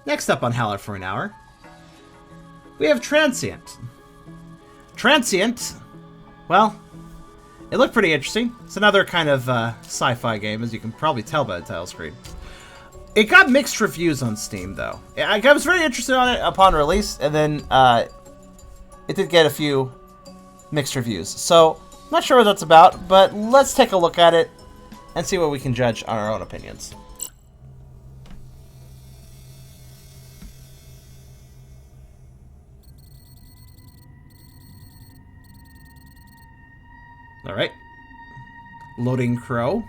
Next up on Howler for an hour, we have Transient. Transient, well, it looked pretty interesting. It's another kind of sci-fi game, as you can probably tell by the title screen. It got mixed reviews on Steam, though. I was very interested on it upon release, and then it did get a few mixed reviews. So, not sure what that's about, but let's take a look at it and see what we can judge on our own opinions. Alright. Loading Crow.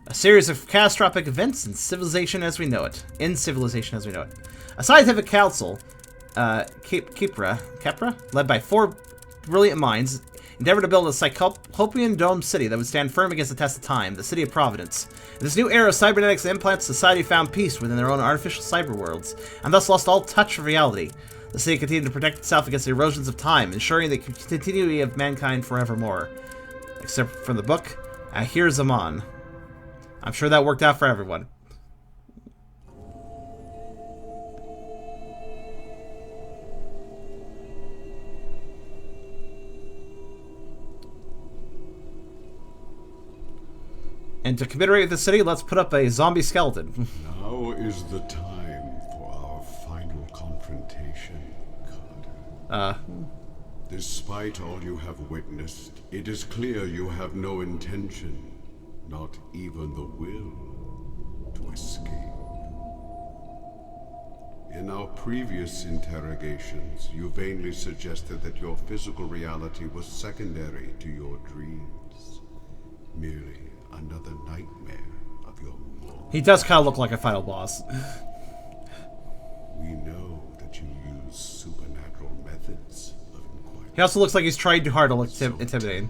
A series of catastrophic events in Civilization as we know it. A scientific council, Kepra, led by 4 brilliant minds, endeavored to build a cyclopean domed city that would stand firm against the test of time, the City of Providence. In this new era of cybernetics and implants, society found peace within their own artificial cyber worlds, and thus lost all touch of reality. The city continued to protect itself against the erosions of time, ensuring the continuity of mankind forevermore. Except from the book, Ahir Zaman. I'm sure that worked out for everyone. And to commemorate the city, let's put up a zombie skeleton. Now is the time for our final confrontation, Carter. Despite all you have witnessed, it is clear you have no intention, not even the will, to escape. In our previous interrogations, you vainly suggested that your physical reality was secondary to your dreams. Merely another nightmare of your mortal. He does kind of look like a final boss. We know that you use supernatural methods of inquiry. He also looks like he's trying too hard to look intimidating.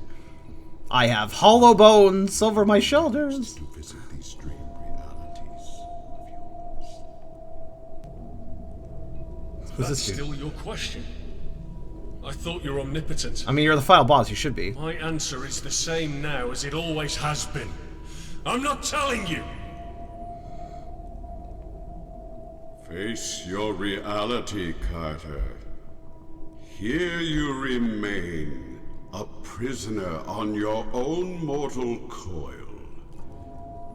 I have hollow bones over my shoulders. To visit these dream realities of yours. Who's That's this dude? still your question. I thought you were omnipotent. I mean, you're the final boss. You should be. My answer is the same now as it always has been. I'm not telling you! Face your reality, Carter. Here you remain, a prisoner on your own mortal coil.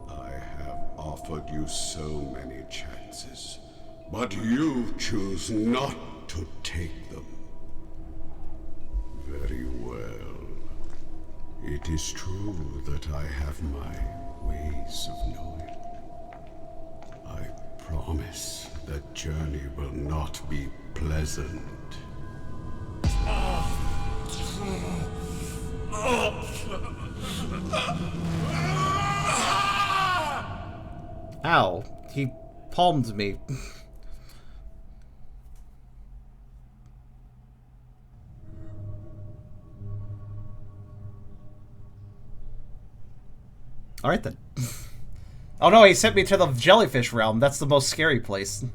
I have offered you so many chances, but you choose not to take them. Very well. It is true that I have my ways of knowing. I promise that journey will not be pleasant. Ow. He palmed me. Alright then. Oh no, he sent me to the jellyfish realm. That's the most scary place.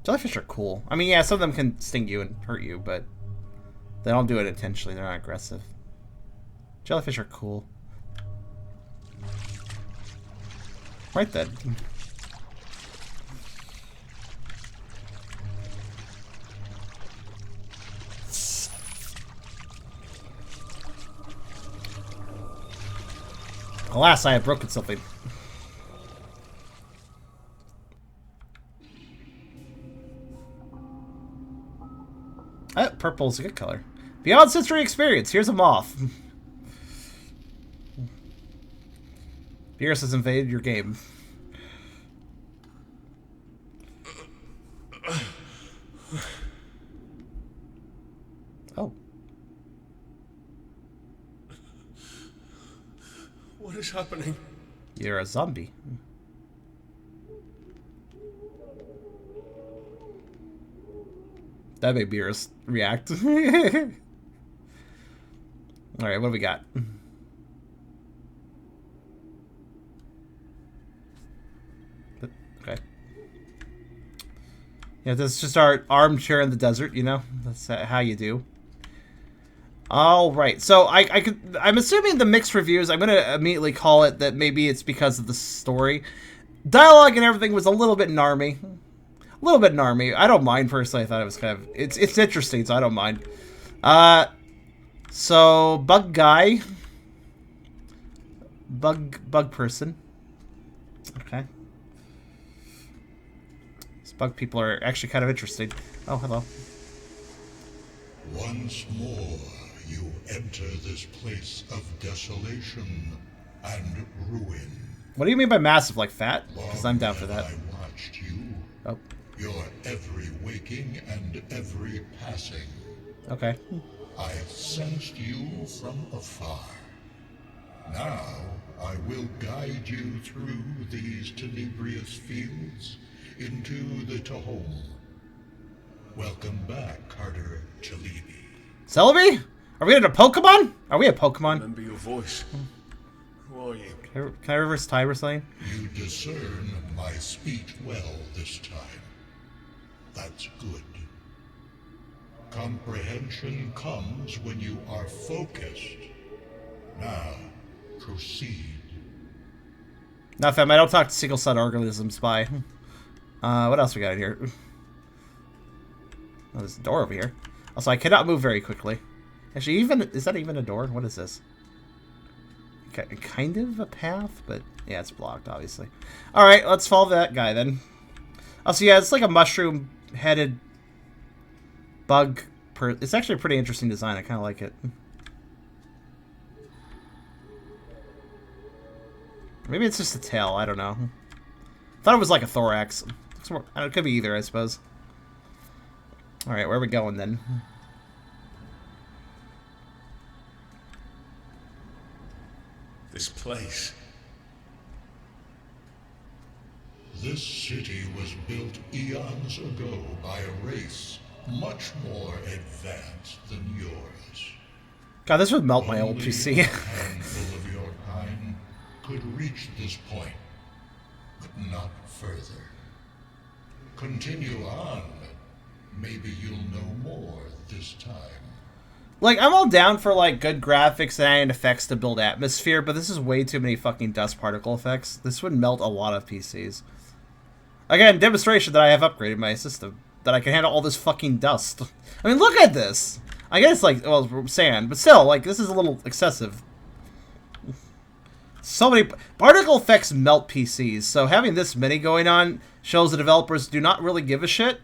Jellyfish are cool. I mean, yeah, some of them can sting you and hurt you, but they don't do it intentionally. They're not aggressive. Jellyfish are cool. Right then. Alas, I have broken something. Purple's a good color. Beyond sensory experience, here's a moth. Virus has invaded your game. Oh. What is happening? You're a zombie. That made Beerus react. Alright, what do we got? Okay. Yeah, this is just our armchair in the desert, you know? That's how you do. All right, so I'm assuming the mixed reviews. I'm gonna immediately call it that maybe it's because of the story, dialogue, and everything was a little bit narmy. A little bit narmy. I don't mind personally. I thought it was kind of it's interesting, so I don't mind. So bug guy, bug person. Okay. These bug people are actually kind of interesting. Oh, hello. Once more, you enter this place of desolation and ruin. What do you mean by massive? Like fat? Because I'm down for that. I watched you. Oh. Your every waking and every passing. Okay. I sensed you from afar. Now, I will guide you through these tenebrious fields into the Tahom. Welcome back, Carter Chalibi. Celebi? Are we in a Pokemon? Are we a Pokemon? Remember your voice. Who are you? Can I reverse time or something? You discern my speech well this time. That's good. Comprehension comes when you are focused. Now, proceed. Not fam, I don't talk to single cell organisms by. What else we got in here? Oh, there's a door over here. Also, I cannot move very quickly. Actually, is that even a door? What is this? Kind of a path, but yeah, it's blocked, obviously. Alright, let's follow that guy then. Also, yeah, it's like a mushroom-headed bug. It's actually a pretty interesting design. I kind of like it. Maybe it's just a tail. I don't know. Thought it was like a thorax. It could be either, I suppose. Alright, where are we going then? This place. This city was built eons ago by a race much more advanced than yours. God, this would melt my old Only PC. a handful of your kind could reach this point, but not further. Continue on. Maybe you'll know more this time. Like, I'm all down for, like, good graphics and effects to build atmosphere, but this is way too many fucking dust particle effects. This would melt a lot of PCs. Again, demonstration that I have upgraded my system. That I can handle all this fucking dust. I mean, look at this! I guess, like, well, sand, but still, like, this is a little excessive. So many... Particle effects melt PCs, so having this many going on shows the developers do not really give a shit.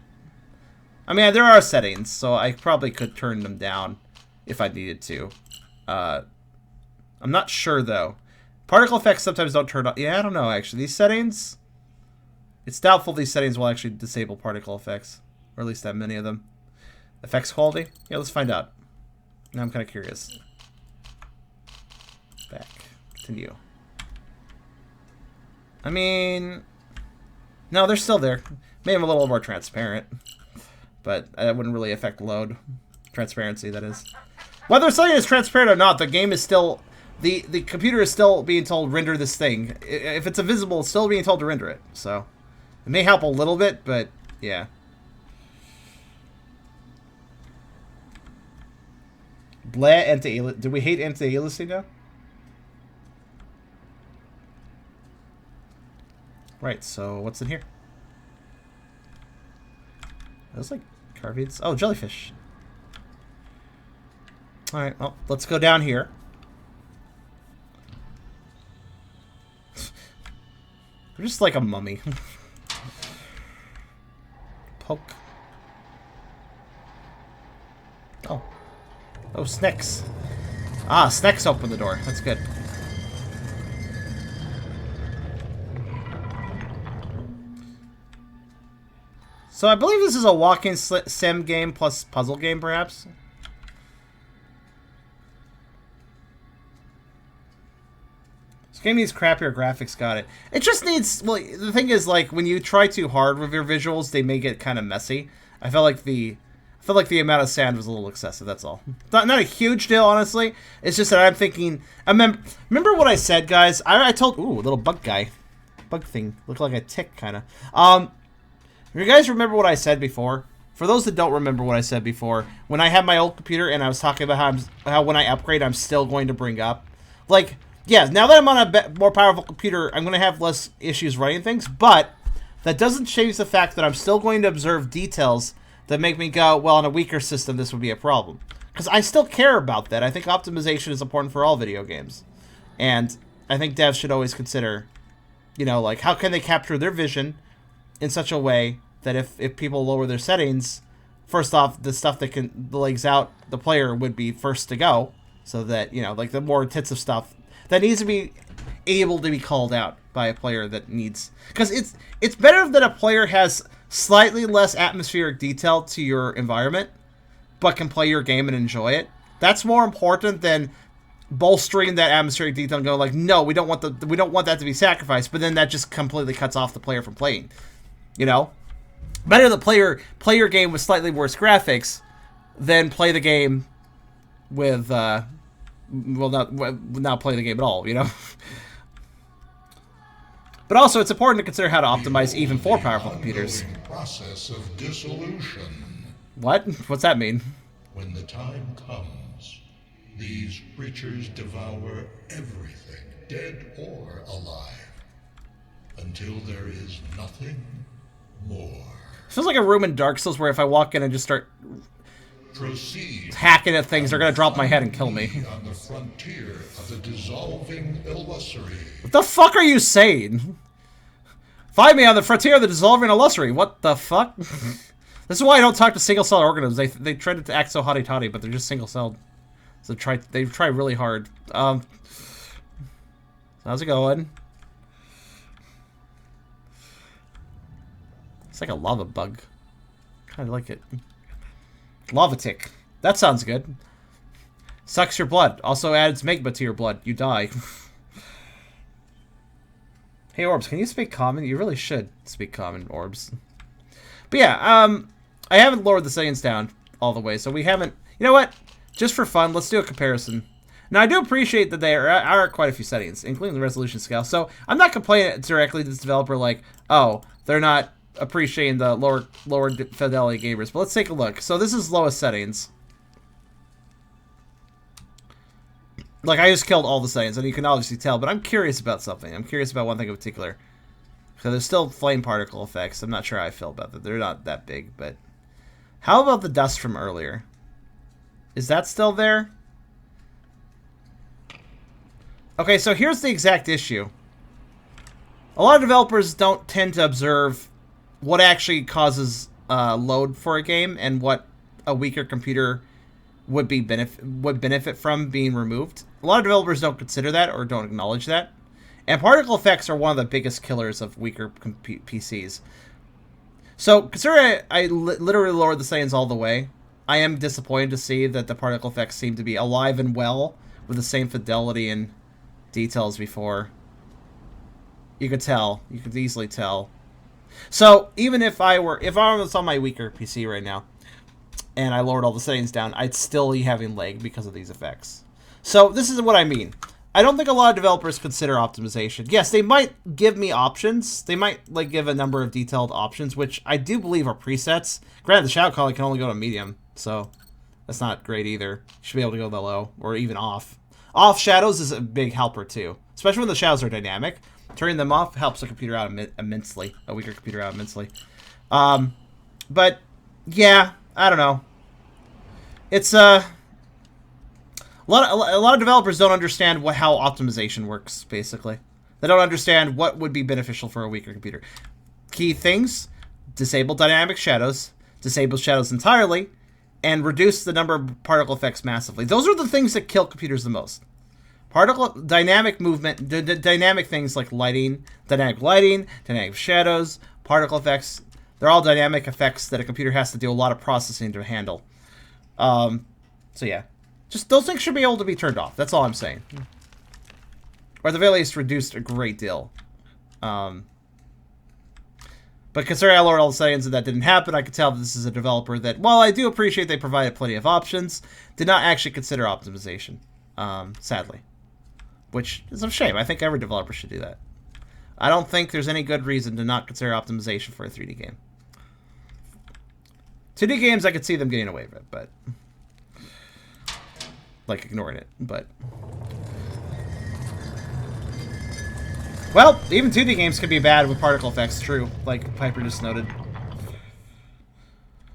I mean, there are settings, so I probably could turn them down if I needed to. I'm not sure, though. Particle effects sometimes don't turn on... Yeah, I don't know, actually. These settings... It's doubtful these settings will actually disable particle effects. Or at least that many of them. Effects quality? Yeah, let's find out. Now I'm kind of curious. Back. Continue. I mean... No, they're still there. Maybe I'm a little more transparent. But that wouldn't really affect load. Transparency, that is. Whether something is transparent or not, the game is still... The computer is still being told, render this thing. If it's invisible, it's still being told to render it. So, it may help a little bit, but, yeah. Blah, anti-aliasing. Do we hate anti-aliasing now? Right, so what's in here? Those like carvids? Oh, jellyfish. Alright, well, let's go down here. They're just like a mummy. Poke. Oh. Oh, snakes. Ah, snakes open the door. That's good. So I believe this is a walking sim game plus puzzle game, perhaps. This game needs crappier graphics, got it. It just needs... Well, the thing is, like, when you try too hard with your visuals, they may get kind of messy. I felt like the amount of sand was a little excessive, that's all. Not a huge deal, honestly. It's just that I'm thinking... remember what I said, guys? I told... Ooh, a little bug guy. Bug thing. Looked like a tick, kind of. You guys remember what I said before? for those that don't remember what I said before, when I had my old computer and I was talking about how when I upgrade, I'm still going to bring up, like, yeah, now that I'm on a more powerful computer, I'm going to have less issues running things, but that doesn't change the fact that I'm still going to observe details that make me go, well, on a weaker system, this would be a problem. Because I still care about that. I think optimization is important for all video games. And I think devs should always consider, you know, like, how can they capture their vision in such a way that if people lower their settings, first off, the stuff that can the legs out the player would be first to go, so that, you know, like the more intensive stuff that needs to be able to be called out by a player that needs, because it's better that a player has slightly less atmospheric detail to your environment, but can play your game and enjoy it. That's more important than bolstering that atmospheric detail and go like, no, we don't want that to be sacrificed, but then that just completely cuts off the player from playing. You know? Better the player play your game with slightly worse graphics than play the game with not play the game at all, you know? But also, it's important to consider how to optimize even for powerful computers. Process of dissolution. What? What's that mean? When the time comes, these creatures devour everything, dead or alive, until there is nothing more. It feels like a room in Dark Souls where if I walk in and just start hacking at things, they're gonna drop my head and kill me. On the frontier of the dissolving illusory. What the fuck are you saying? Find me on the frontier of the dissolving illusory. What the fuck? This is why I don't talk to single-celled organisms. They try to act so hotty-toddy, but they're just single-celled. So they try really hard. How's it going? It's like a lava bug. Kind of like it. Lava tick. That sounds good. Sucks your blood. Also adds magma to your blood. You die. Hey, Orbs, can you speak common? You really should speak common, Orbs. But yeah, I haven't lowered the settings down all the way, so we haven't... You know what? Just for fun, let's do a comparison. Now, I do appreciate that there are quite a few settings, including the resolution scale, so I'm not complaining directly to this developer like, oh, they're not appreciating the lower fidelity gamers, but let's take a look. So this is lowest settings. Like, I just killed all the settings, and you can obviously tell, but I'm curious about something. I'm curious about one thing in particular. So there's still flame particle effects. I'm not sure how I feel about that. They're not that big, but... How about the dust from earlier? Is that still there? Okay, so here's the exact issue. A lot of developers don't tend to observe what actually causes load for a game and what a weaker computer would benefit from being removed. A lot of developers don't consider that or don't acknowledge that. And particle effects are one of the biggest killers of weaker PCs. So, considering I literally lowered the settings all the way, I am disappointed to see that the particle effects seem to be alive and well with the same fidelity and details before. You could tell. You could easily tell. So, even if I was on my weaker PC right now, and I lowered all the settings down, I'd still be having lag because of these effects. So, this is what I mean. I don't think a lot of developers consider optimization. Yes, they might give me options. They might like give a number of detailed options, which I do believe are presets. Granted, the shadow quality can only go to medium, so that's not great either. You should be able to go to low or even off. Off shadows is a big helper too, especially when the shadows are dynamic. Turning them off helps a computer out immensely, a weaker computer out immensely. But yeah, I don't know. It's a lot of developers don't understand how optimization works, basically. They don't understand what would be beneficial for a weaker computer. Key things: disable dynamic shadows, disable shadows entirely, and reduce the number of particle effects massively. Those are the things that kill computers the most. Dynamic movement, dynamic things like lighting, dynamic shadows, particle effects. They're all dynamic effects that a computer has to do a lot of processing to handle. So yeah. Just those things should be able to be turned off. That's all I'm saying. Or at the very least, reduced a great deal. But considering I lowered all the settings and that didn't happen, I could tell that this is a developer that, while I do appreciate they provided plenty of options, did not actually consider optimization. Sadly. Which is a shame. I think every developer should do that. I don't think there's any good reason to not consider optimization for a 3D game. 2D games, I could see them getting away with it, but... like, ignoring it, but... well, even 2D games can be bad with particle effects, true, like Piper just noted.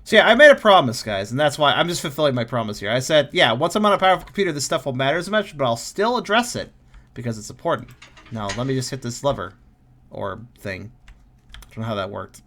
So yeah, I made a promise, guys, and that's why I'm just fulfilling my promise here. I said, yeah, once I'm on a powerful computer, this stuff won't matter as much, but I'll still address it, because it's important. Now, let me just hit this lever, or thing. I don't know how that worked.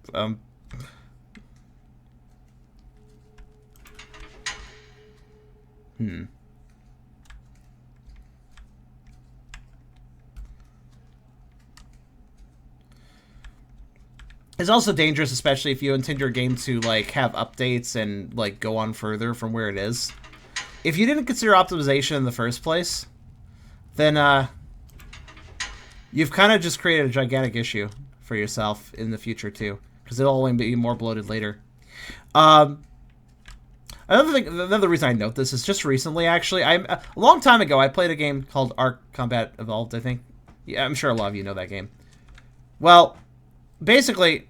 It's also dangerous, especially if you intend your game to, like, have updates and, like, go on further from where it is. If you didn't consider optimization in the first place, then, you've kind of just created a gigantic issue for yourself in the future, too. Because it'll only be more bloated later. Another reason I note this is just recently, actually. A long time ago, I played a game called Arc Combat Evolved, I think. Yeah, I'm sure a lot of you know that game. Well... basically,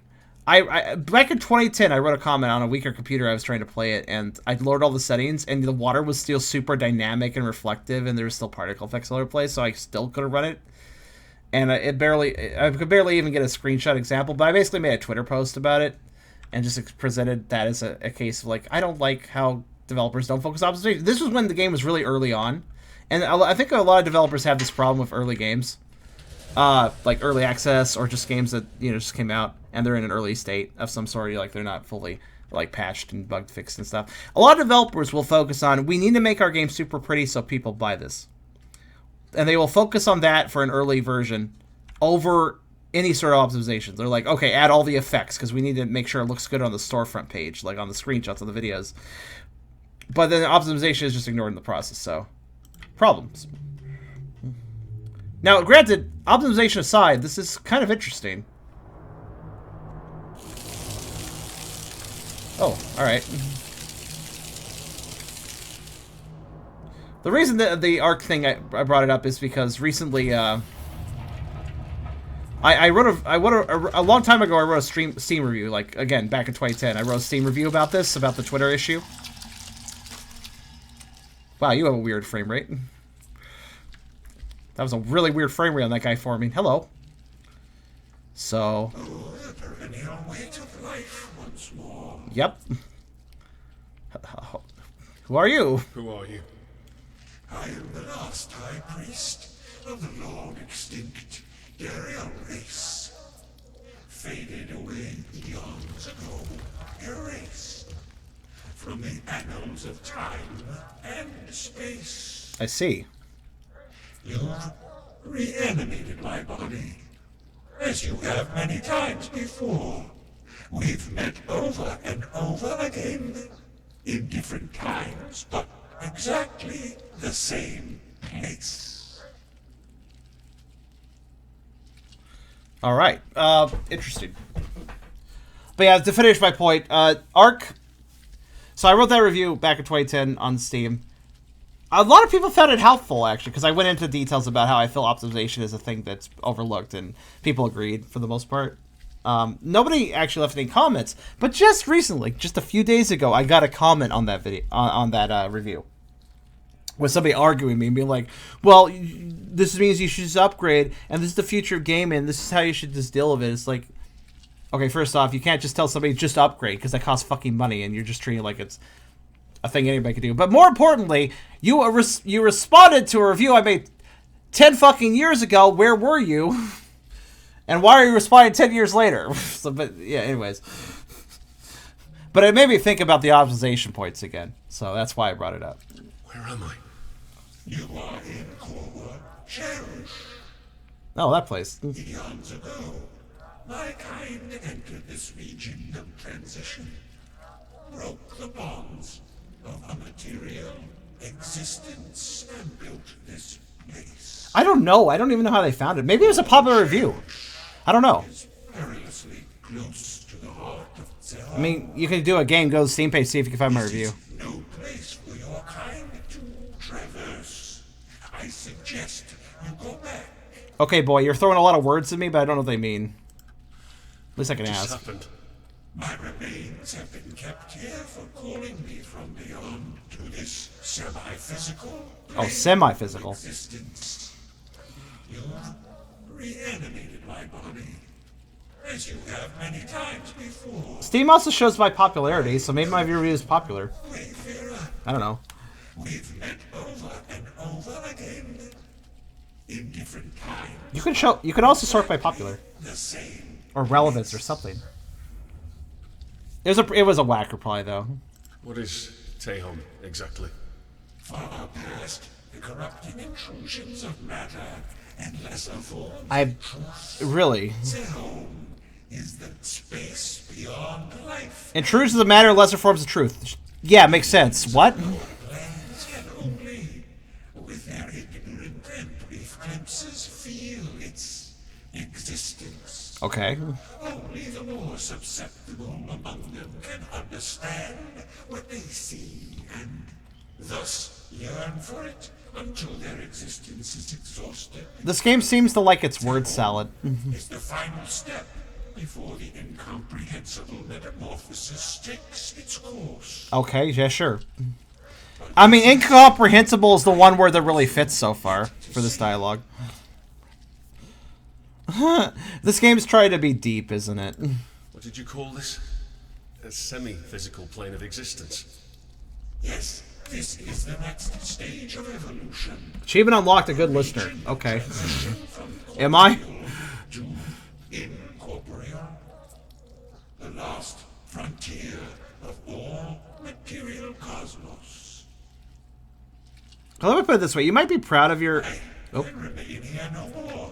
I back in 2010, I wrote a comment on a weaker computer I was trying to play it, and I lowered all the settings, and the water was still super dynamic and reflective, and there was still particle effects all over the place, so I still couldn't run it. And I could barely even get a screenshot example, but I basically made a Twitter post about it, and just presented that as a case of, like, I don't like how developers don't focus on optimization. This was when the game was really early on, and I think a lot of developers have this problem with early games. Like early access or just games that, you know, just came out and they're in an early state of some sort, like they're not fully like patched and bug fixed and stuff. A lot of developers will focus on, we need to make our game super pretty so people buy this. And they will focus on that for an early version over any sort of optimizations. They're like, okay, add all the effects because we need to make sure it looks good on the storefront page, like on the screenshots of the videos. But then optimization is just ignored in the process, so problems. Now, granted, optimization aside, this is kind of interesting. Oh, alright. The reason that the ARC thing, I brought it up is because recently, a long time ago, I wrote a Steam review, like, again, back in 2010, I wrote a Steam review about this, about the Twitter issue. Wow, you have a weird frame rate. That was a really weird frame rate on that guy forming. Hello. So. Oh, the perennial weight of life once more. Yep. Who are you? Who are you? I am the last high priest of the long extinct Ariel race. Faded away eons ago, erased from the annals of time and space. I see. You've reanimated my body, as you have many times before. We've met over and over again, in different times, but exactly the same place. Alright, interesting. But yeah, to finish my point, ARC... So I wrote that review back in 2010 on Steam. A lot of people found it helpful, actually, because I went into details about how I feel optimization is a thing that's overlooked, and people agreed for the most part. Nobody actually left any comments, but just recently, just a few days ago, I got a comment on that video, on that review, with somebody arguing with me and being like, "Well, this means you should just upgrade, and this is the future of gaming. This is how you should just deal with it." It's like, okay, first off, you can't just tell somebody just upgrade because that costs fucking money, and you're just treating it like it's a thing anybody could do. But more importantly, you responded to a review I made 10 fucking years ago. Where were you? And why are you responding 10 years later? So, but yeah, anyways. But it made me think about the optimization points again. So that's why I brought it up. Where am I? You are in Core Cherish. Oh, that place. Eons ago, my kind entered this region of transition, broke the bonds of a material existence, and built this place. I don't know. I don't even know how they found it. Maybe it was a popular review. I don't know. It's perilously close to the heart of Zera. I mean, you can do a game, go to the Steam page, see if you can find my review. No place for your kind to traverse. I suggest you go back. Okay, boy, you're throwing a lot of words at me, but I don't know what they mean. At least I can What just ask. happened? My remains have been kept here for calling me from beyond to this semi-physical semi-physical existence. You reanimated my body, as you have many times before. Steam also shows my popularity, so maybe my review is popular. Wayfarer, I don't know. we've met over and over again. In different times. You can also sort by popular. The same. Or relevance or something. It was a whack reply though. What is Tehom exactly? Far past the corrupting intrusions of matter and lesser forms I truth. really. Tehom is the space beyond life. Intrusions of matter, lesser forms of truth. Yeah, makes sense. What? Plans can only, with their ignorant and brief glimpses, feel its existence. Okay. Only the more susceptible among them can understand what they see and thus yearn for it until their existence is exhausted. This game seems to like its word salad. It's the final step before the incomprehensible metamorphosis takes its course. Okay, yeah, sure. I mean, incomprehensible is the one word that really fits so far for this dialogue. This game's trying to be deep, isn't it? What did you call this? A semi-physical plane of existence. Yes, this is the next stage of evolution. Achievement unlocked, a good listener. Okay. Am I? To incorporeal, the last frontier of all material cosmos. Let me put it this way. You might be proud of your... Oh. And remain here no more,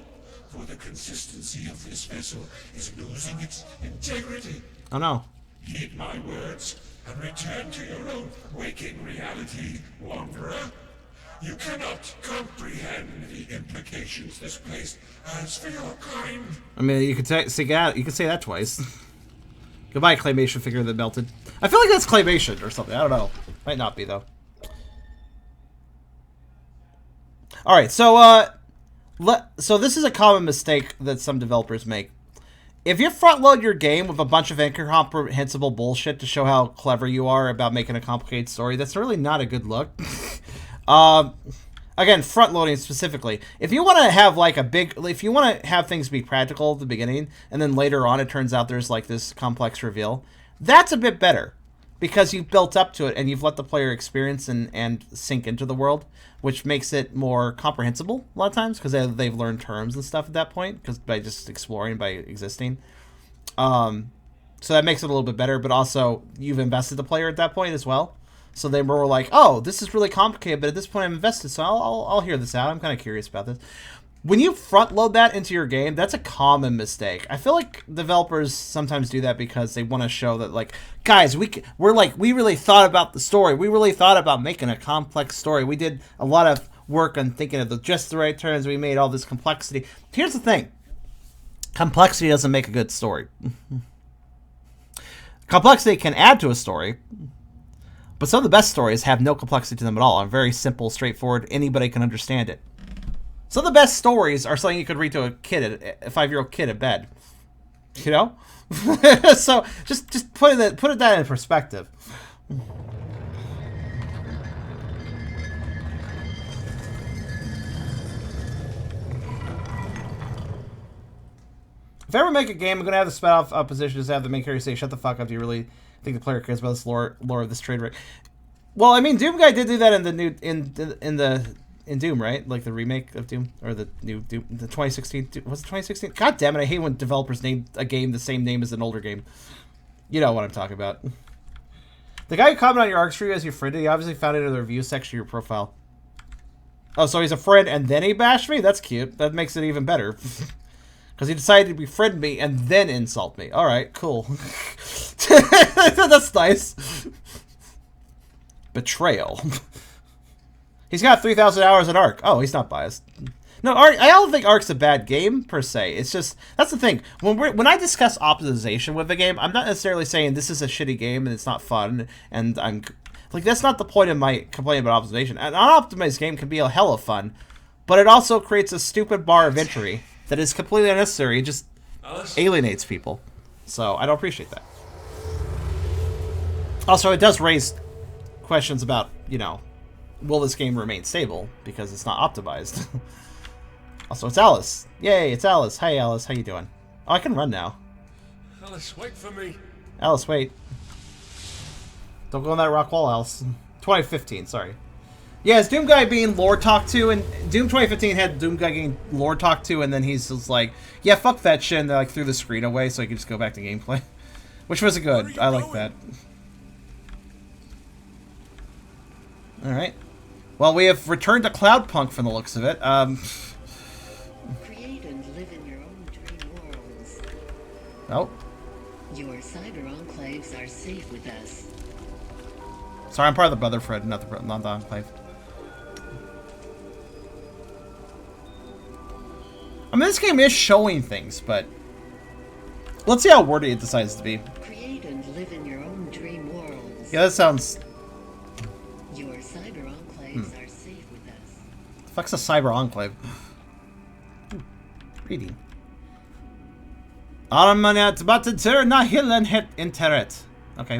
for the consistency of this vessel is losing its integrity. Oh no. Heed my words and return to your own waking reality, wanderer. You cannot comprehend the implications this place has for your kind. I mean, you could say that twice. Goodbye, claymation figure that melted. I feel like that's claymation or something. I don't know. Might not be though. All right, so so this is a common mistake that some developers make. If you front load your game with a bunch of incomprehensible bullshit to show how clever you are about making a complicated story, that's really not a good look. Again, front loading specifically. If you want to have like if you want to have things be practical at the beginning, and then later on it turns out there's like this complex reveal, that's a bit better. Because you've built up to it and you've let the player experience and sink into the world, which makes it more comprehensible a lot of times because they've learned terms and stuff at that point because by just exploring, by existing. So that makes it a little bit better, but also you've invested the player at that point as well. So they were like, oh, this is really complicated, but at this point I'm invested, so I'll hear this out. I'm kind of curious about this. When you front load that into your game, that's a common mistake. I feel like developers sometimes do that because they want to show that, like, guys, we really thought about the story. We really thought about making a complex story. We did a lot of work on thinking of just the right terms. We made all this complexity. Here's the thing. Complexity doesn't make a good story. Complexity can add to a story, but some of the best stories have no complexity to them at all. Are very simple, straightforward. Anybody can understand it. Some of the best stories are something you could read to a 5-year-old kid in bed. You know? So just put that in perspective. If I ever make a game, I'm gonna have the spin-off position just have the main character say, "Shut the fuck up. Do you really think the player cares about this lore of this trade rig?" Well, I mean, Doom guy did do that in the new in Doom, right? Like the remake of Doom or the new Doom, the 2016. Was it 2016? God damn it! I hate when developers name a game the same name as an older game. You know what I'm talking about. The guy who commented on your ARC stream as your friend, he obviously found it in the review section of your profile. Oh, so he's a friend and then he bashed me? That's cute. That makes it even better. Because he decided to befriend me and then insult me. Alright, cool. That's nice. Betrayal. He's got 3,000 hours in ARC. Oh, he's not biased. No, ARC, I don't think ARC's a bad game, per se. It's just, that's the thing. When I discuss optimization with a game, I'm not necessarily saying this is a shitty game and it's not fun, and I'm... Like, that's not the point of my complaint about optimization. An unoptimized game can be a hell of fun, but it also creates a stupid bar of entry that is completely unnecessary. It just alienates people. So, I don't appreciate that. Also, it does raise questions about, you know, will this game remain stable because it's not optimized. Also, it's Alice. Yay, it's Alice. Hi, Alice. How you doing? Oh, I can run now. Alice, wait for me. Alice, wait. Don't go on that rock wall, Alice. 2015, sorry. Yeah, it's Doom Guy being lore talked to, and Doom 2015 had Doom Guy getting lore talked to, and then he's just like, yeah, fuck that shit, and they like threw the screen away so he could just go back to gameplay. Which was good. I like that. Alright. Well, we have returned to Cloudpunk from the looks of it. Create and live in your own dream worlds. Oh. Your cyber enclaves are safe with us. Sorry, I'm part of the Brotherhood, not the Enclave. I mean, this game is showing things, but let's see how wordy it decides to be. Create and live in your own dream worlds. Yeah, that sounds... Your cyber enclaves are safe with us. The fuck's a cyber enclave? Reading. Okay,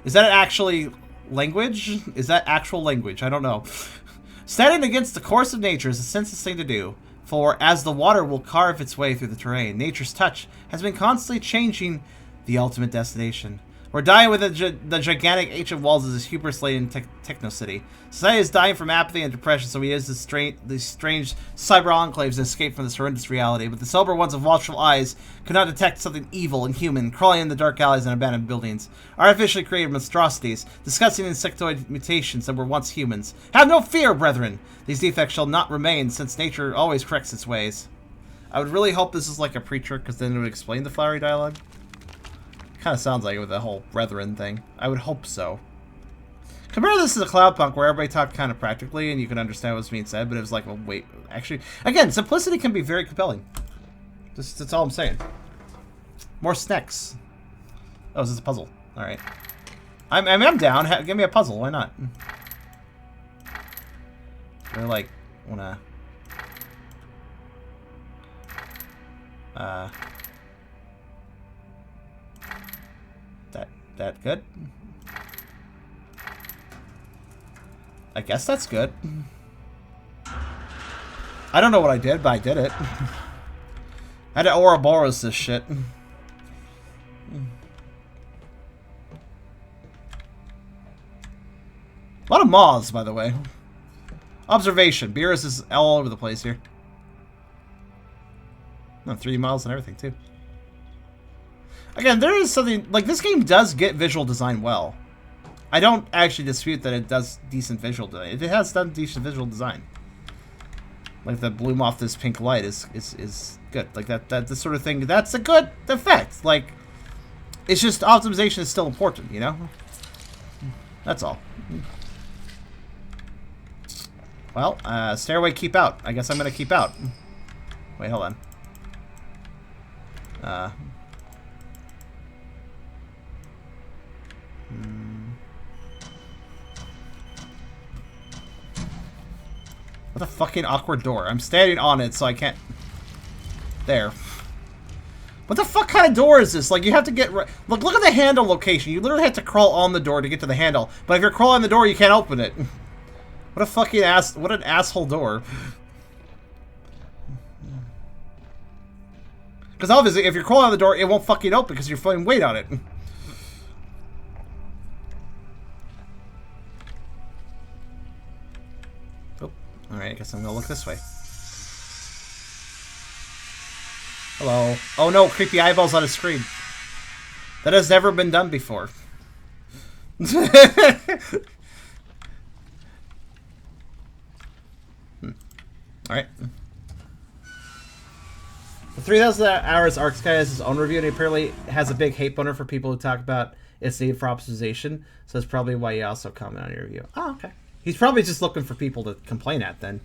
is that actually language? Is that actual language? I don't know. Standing against the course of nature is the senseless thing to do. For as the water will carve its way through the terrain, nature's touch has been constantly changing the ultimate destination. We're dying with the gigantic ancient walls of this hubris-laden techno-city. Society is dying from apathy and depression, so we use these strange cyber enclaves to escape from this horrendous reality. But the sober ones of watchful eyes could not detect something evil and human crawling in the dark alleys and abandoned buildings. Artificially created monstrosities, disgusting insectoid mutations that were once humans. Have no fear, brethren! These defects shall not remain, since nature always corrects its ways. I would really hope this is like a preacher, because then it would explain the flowery dialogue. Kind of sounds like it with the whole brethren thing. I would hope so. Compare this to the Cloudpunk, where everybody talked kind of practically and you could understand what's being said, but it was like, well, wait, actually, again, simplicity can be very compelling. That's all I'm saying. More snacks. Oh, is this a puzzle? All right. I'm down. Give me a puzzle. Why not? I like wanna. That good? I guess that's good. I don't know what I did, but I did it. I had to Ouroboros this shit. A lot of moths, by the way. Observation. Beerus is all over the place here. No, 3 miles and everything, too. Again, there is something... Like, this game does get visual design well. I don't actually dispute that it does decent visual design. It has done decent visual design. Like, the bloom off this pink light is good. Like, that sort of thing, that's a good effect. Like, it's just optimization is still important, you know? That's all. Well, stairway keep out. I guess I'm gonna keep out. Wait, hold on. What a fucking awkward door. I'm standing on it, so I can't... There. What the fuck kind of door is this? Like, you have to get... Look at the handle location. You literally have to crawl on the door to get to the handle. But if you're crawling on the door, you can't open it. What a fucking ass... What an asshole door. Because obviously, if you're crawling on the door, it won't fucking open because you're putting weight on it. Oh, alright, I guess I'm gonna look this way. Hello. Oh no, creepy eyeballs on a screen. That has never been done before. Alright. The 3,000 Hours Arc Sky has his own review, and he apparently has a big hate boner for people who talk about its need for optimization, so that's probably why he also commented on your review. Oh, okay. He's probably just looking for people to complain at, then.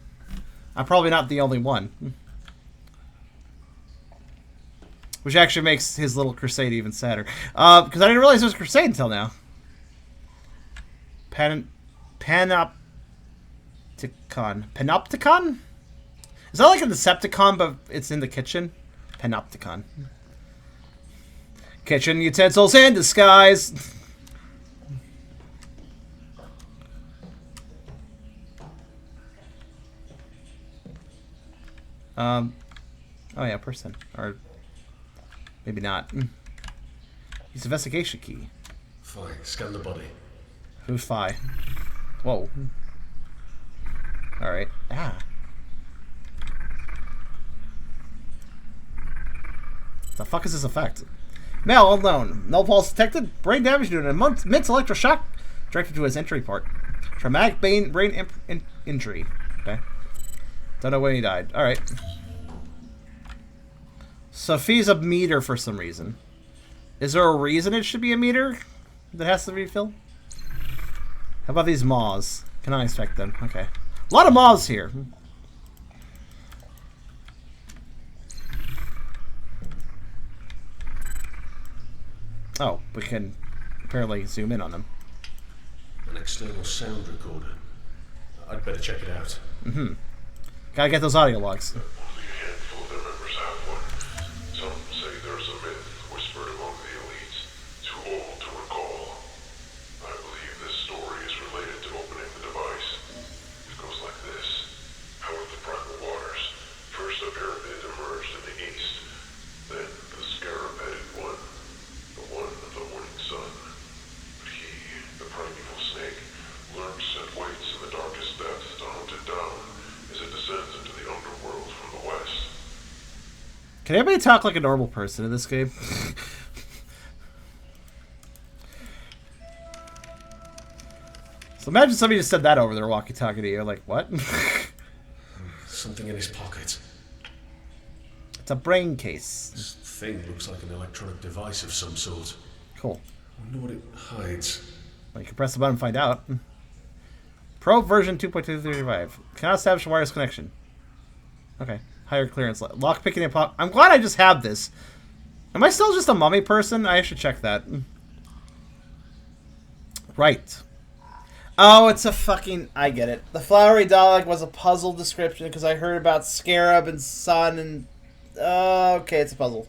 I'm probably not the only one. Which actually makes his little crusade even sadder. Because I didn't realize it was a crusade until now. Panopticon. Panopticon? Is that like a Decepticon, but it's in the kitchen? Panopticon. Kitchen utensils in disguise. Oh yeah, person. Or maybe not. Use investigation key. Fine, scan the body. Who's Phi? Whoa. Alright. Ah. The fuck is this effect? Male unknown. Null pulse detected. Brain damage due to an immense electroshock directed to his entry part. Traumatic brain injury. Okay. Don't know when he died. Alright. Sophie's a meter for some reason. Is there a reason it should be a meter that has to refill? How about these maws? Can I inspect them? Okay. A lot of maws here. Oh, we can apparently zoom in on them. An external sound recorder. I'd better check it out. Mm-hmm. Gotta get those audio logs. Only a handful of their members have one. Some say there's a myth whispered among the elites, too old to recall. I believe this story is related to opening the device. It goes like this. Out of the primal waters, first a pyramid emerged in the east, then the scarab-headed one, the one of the morning sun. But he, the primeval snake, lurks and waits in the darkest depths to hunt it down as it descends into the underworld from the west. Can anybody talk like a normal person in this game? So imagine somebody just said that over their walkie-talkie to you. Like, what? Something in his pocket. It's a brain case. This thing looks like an electronic device of some sort. Cool. I wonder what it hides. Well, you can press the button and find out. Pro version 2.235. Cannot establish a wireless connection. Okay. Higher clearance. Lock picking and pop. I'm glad I just have this. Am I still just a mummy person? I should check that. Right. Oh, it's a fucking... I get it. The flowery dog was a puzzle description because I heard about Scarab and Sun and... okay, it's a puzzle.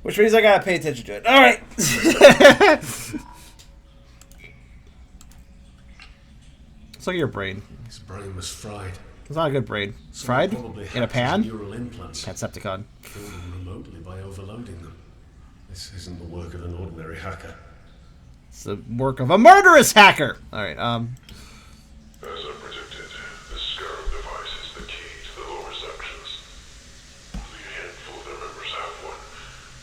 Which means I gotta pay attention to it. Alright! Let's look at your brain. His brain was fried. It's not a good brain. Fried? In a pan? Neural implants. Pansepticon. Killed them remotely by overloading them. This isn't the work of an ordinary hacker. It's the work of a murderous hacker! Alright, As I predicted, this scarab device is the key to the lower sections. Only a handful of their members have one.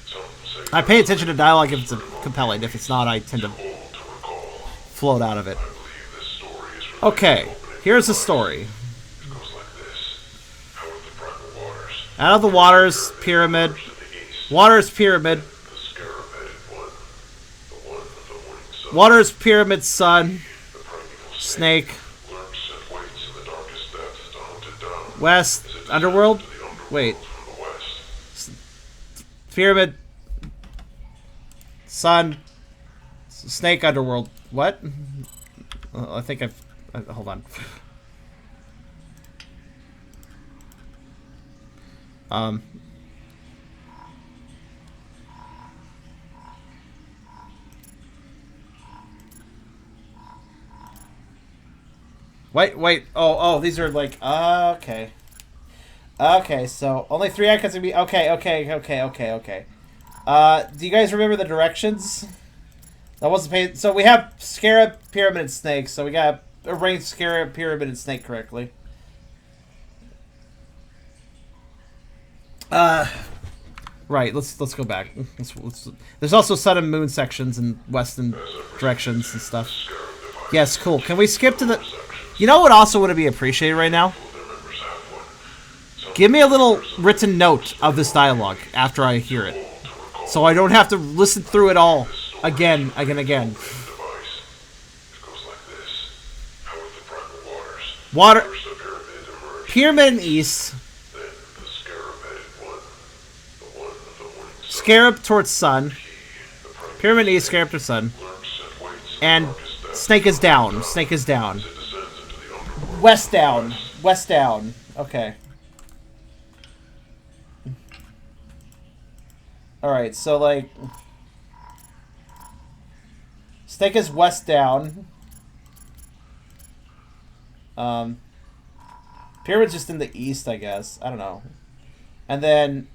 Some say I pay attention to dialogue if it's compelling. If it's not, I tend to old to recall. float out of it. I believe this story is related Okay, to opening here's the device. story. It goes like this. Out of the primal waters, Out of the waters, pyramid. to the east, Waters, pyramid. the scarab-headed one, the one of the morning sun. Waters, pyramid, sun. The primeval Snake. lurks and waits in the darkest depths to hunt it down. West. As it descends Underworld? into the underworld Wait. from the west. Pyramid. Sun. Snake, underworld. What? I think hold on. Wait. Oh, these are like, okay. Okay, so only 3 icons can be, okay. Do you guys remember the directions? That wasn't paid. So we have Scarab, Pyramid, and Snake, so we gotta arrange Scarab, Pyramid, and Snake correctly. Right, let's go back. There's also Sun and Moon sections and Western directions and stuff. Yes, cool. Can we skip to the... You know what also would be appreciated right now? Give me a little written note of this dialogue after I hear it. So I don't have to listen through it all again. Water... Pyramid and East... Scarab towards Sun. Pyramid East, Scarab towards Sun. And Snake is down. West down. Okay. Alright, so like... Snake is west down. Pyramid's just in the east, I guess. I don't know. And then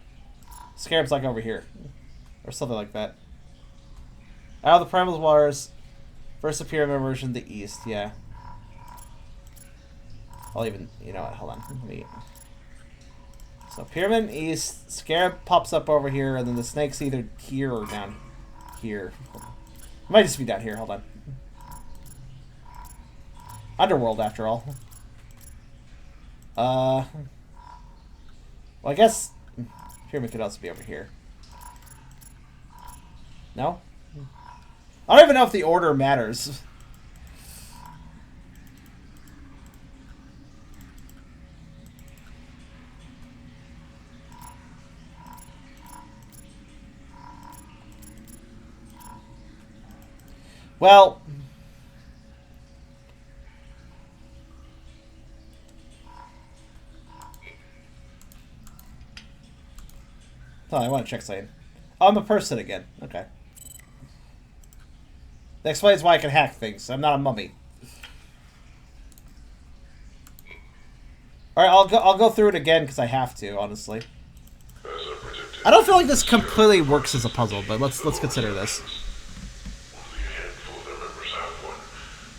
Scarab's like over here. Or something like that. Out of the Primal Waters. First pyramid emerged in the east, yeah. I'll even, you know what, hold on. Let me... So pyramid in east, Scarab pops up over here, and then the snake's either here or down here. It might just be down here, hold on. Underworld, after all. Well, I guess pyramid could also be over here. No? I don't even know if the order matters. Well... Oh, I want to check something. Oh, I'm a person again. Okay. That explains why I can hack things. I'm not a mummy. All right, I'll go through it again because I have to, honestly. I don't feel like this completely works as a puzzle, but let's consider this. Only a handful of their members have one.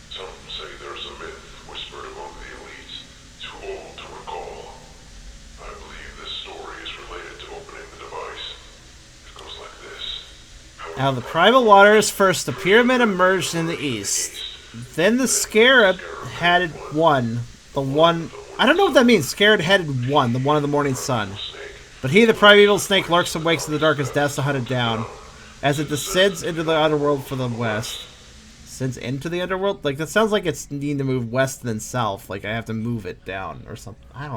Some say there's a myth whispered among the elites, too old to recall. I believe this story is related to opening the device. It goes like this. Out of the primal waters, first the pyramid emerged in the east. Then the scarab headed one. The one... I don't know what that means. Scarab headed one. The one of the morning sun. But he, the primeval snake, lurks and wakes in the darkest depths to hunt it down. As it descends into the underworld from the west. Descends into the underworld? Like, that sounds like it's needing to move west than south. Like, I have to move it down or something. I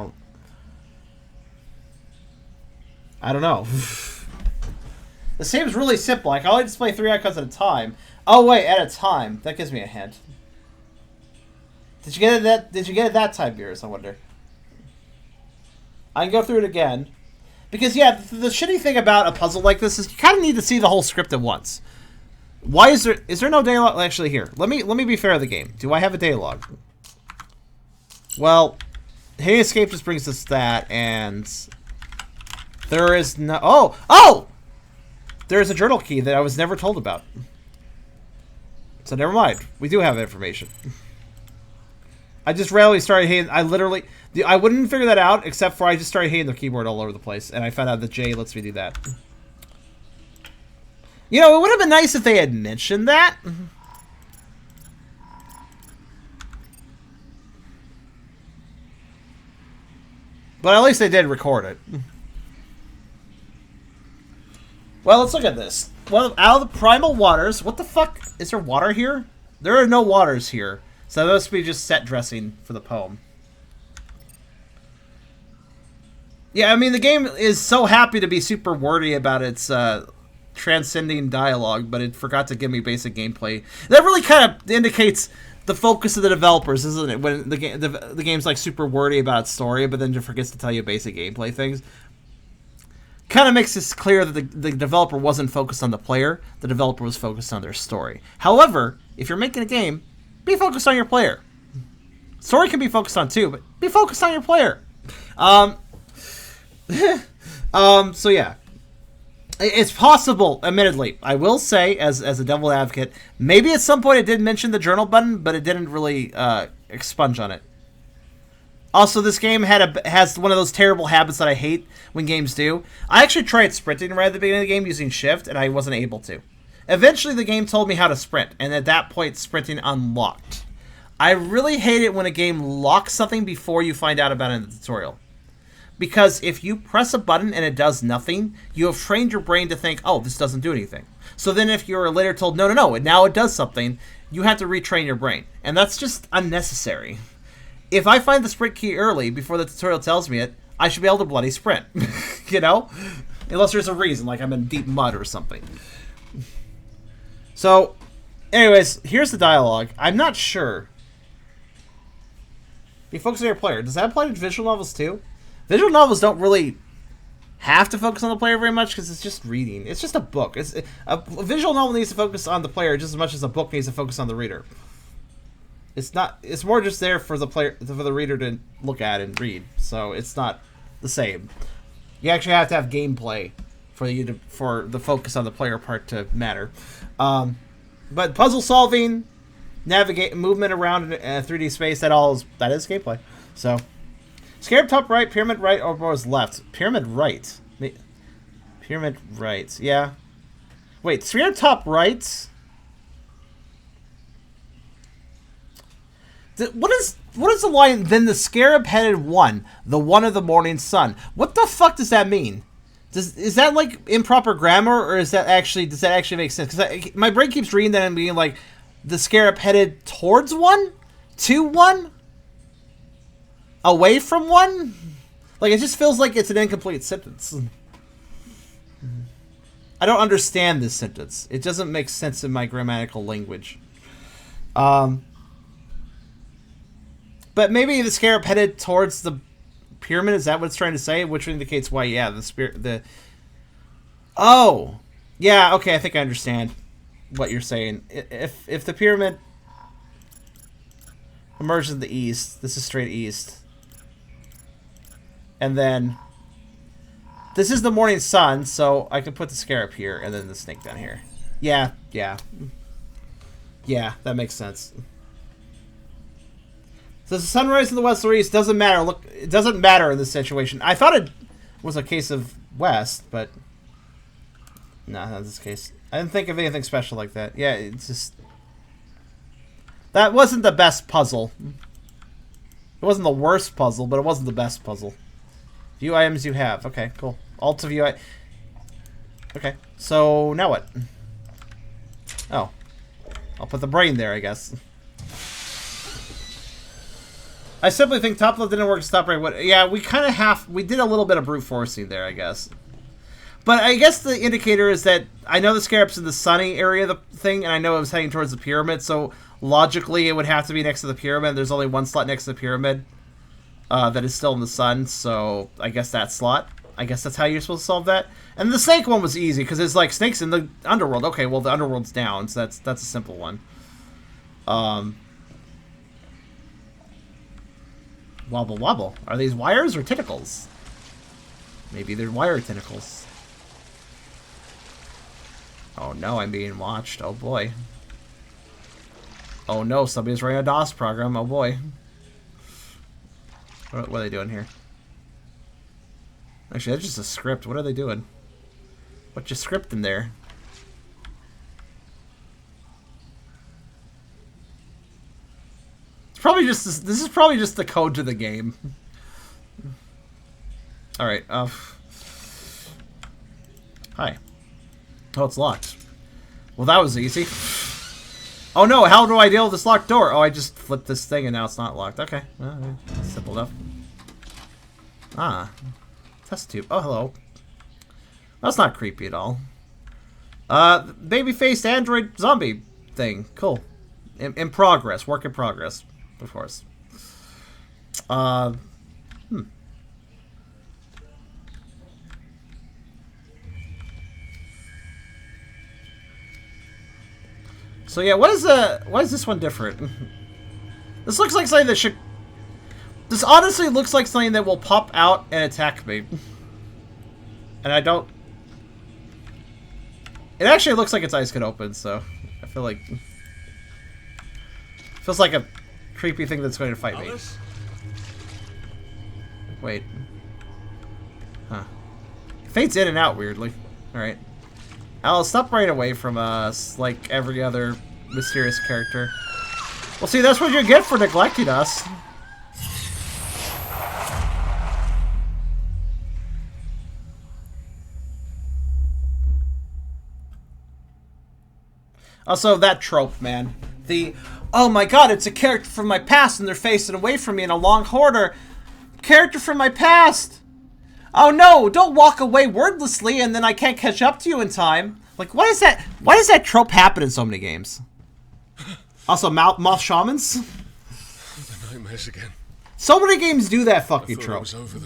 don't know. This seems really simple. I can only display 3 icons at a time. Oh, wait, at a time. That gives me a hint. Did you get it that? Did you get it that time, Beers? I wonder. I can go through it again. Because, yeah, the shitty thing about a puzzle like this is you kind of need to see the whole script at once. Why is there no dialogue? Actually, here, let me be fair to the game. Do I have a dialogue? Well, Hey Escape just brings us that, and there is no. Oh! There is a journal key that I was never told about. So never mind. We do have information. I just randomly started hitting. I wouldn't figure that out except for I just started hitting the keyboard all over the place, and I found out that J lets me do that. You know, it would have been nice if they had mentioned that. But at least they did record it. Well, let's look at this. Well, out of the primal waters. What the fuck? Is there water here? There are no waters here. So that must be just set dressing for the poem. Yeah, I mean, the game is so happy to be super wordy about its transcending dialogue, but it forgot to give me basic gameplay. That really kind of indicates the focus of the developers, isn't it? When the game's like super wordy about its story, but then just forgets to tell you basic gameplay things. Kind of makes it clear that the developer wasn't focused on the player. The developer was focused on their story. However, if you're making a game, be focused on your player. Story can be focused on too, but be focused on your player. So yeah. It's possible, admittedly. I will say, as a devil advocate, maybe at some point it did mention the journal button, but it didn't really expunge on it. Also, this game has one of those terrible habits that I hate when games do. I actually tried sprinting right at the beginning of the game using shift, and I wasn't able to. Eventually, the game told me how to sprint, and at that point, sprinting unlocked. I really hate it when a game locks something before you find out about it in the tutorial. Because if you press a button and it does nothing, you have trained your brain to think, oh, this doesn't do anything. So then if you're later told, no, now it does something, you have to retrain your brain. And that's just unnecessary. If I find the sprint key early, before the tutorial tells me it, I should be able to bloody sprint. You know? Unless there's a reason, like I'm in deep mud or something. So, anyways, here's the dialogue. I'm not sure. Be focused on your player. Does that apply to visual novels too? Visual novels don't really have to focus on the player very much because it's just reading. It's just a book. A visual novel needs to focus on the player just as much as a book needs to focus on the reader. It's not. It's more just there for the player, for the reader to look at and read. So it's not the same. You actually have to have gameplay for the focus on the player part to matter. But puzzle solving, navigate, movement around in a 3D space, that is gameplay. So, scarab top right, pyramid right, or was left? Pyramid right. Pyramid right. Yeah. Wait, scarab top right. What is the line? Then the scarab-headed one, the one of the morning sun. What the fuck does that mean? Is that like improper grammar, or does that actually make sense? Because my brain keeps reading that and being like, the scarab headed towards one, to one, away from one. Like, it just feels like it's an incomplete sentence. I don't understand this sentence. It doesn't make sense in my grammatical language. But maybe the scarab headed towards the pyramid. Is that what it's trying to say? Which indicates why, yeah, Oh! Yeah, okay, I think I understand what you're saying. If the pyramid emerges in the east, this is straight east. And then this is the morning sun, so I can put the scarab here and then the snake down here. Yeah, yeah. Yeah, that makes sense. So the sunrise in the west or east doesn't matter. Look, it doesn't matter in this situation. I thought it was a case of west, but no, not this case. I didn't think of anything special like that. Yeah, it's just that wasn't the best puzzle. It wasn't the worst puzzle, but it wasn't the best puzzle. View items you have. Okay, cool. Alt to view. Okay, so now what? Oh, I'll put the brain there, I guess. I simply think top left didn't work. Stop right. What? Yeah, we kind of we did a little bit of brute forcing there, I guess. But I guess the indicator is that I know the scarab's in the sunny area of the thing, and I know it was heading towards the pyramid, so logically it would have to be next to the pyramid. There's only one slot next to the pyramid that is still in the sun, so I guess that slot. I guess that's how you're supposed to solve that. And the snake one was easy, because it's like snakes in the underworld. Okay, well, the underworld's down, so that's a simple one. Wobble wobble. Are these wires or tentacles? Maybe they're wire tentacles. Oh no, I'm being watched. Oh boy. Oh no, somebody's running a DOS program. Oh boy. What are they doing here? Actually, that's just a script. What are they doing? What's your script in there? It's probably just this is probably just the code to the game. All right. Hi. Oh, it's locked. Well, that was easy. Oh no, how do I deal with this locked door? Oh, I just flipped this thing and now it's not locked. Okay. Well, simple enough. Ah. Test tube. Oh, hello. That's not creepy at all. Baby-faced android zombie thing. Cool. In progress. Work in progress. Of course. So yeah, why is this one different? This looks like something that should... This honestly looks like something that will pop out and attack me. And I don't... It actually looks like its eyes can open, so I feel like... Feels like a creepy thing that's going to fight me. Wait. Huh. It fades in and out weirdly. Alright. I'll stop right away from us, like every other mysterious character. Well, see, that's what you get for neglecting us. Also, that trope, man. The, oh my god, it's a character from my past and they're facing away from me in a long corridor. Character from my past! Oh no, don't walk away wordlessly and then I can't catch up to you in time. Like, why does that trope happen in so many games? Also, moth shamans? The nightmares again. So many games do that fucking I thought trope. I was over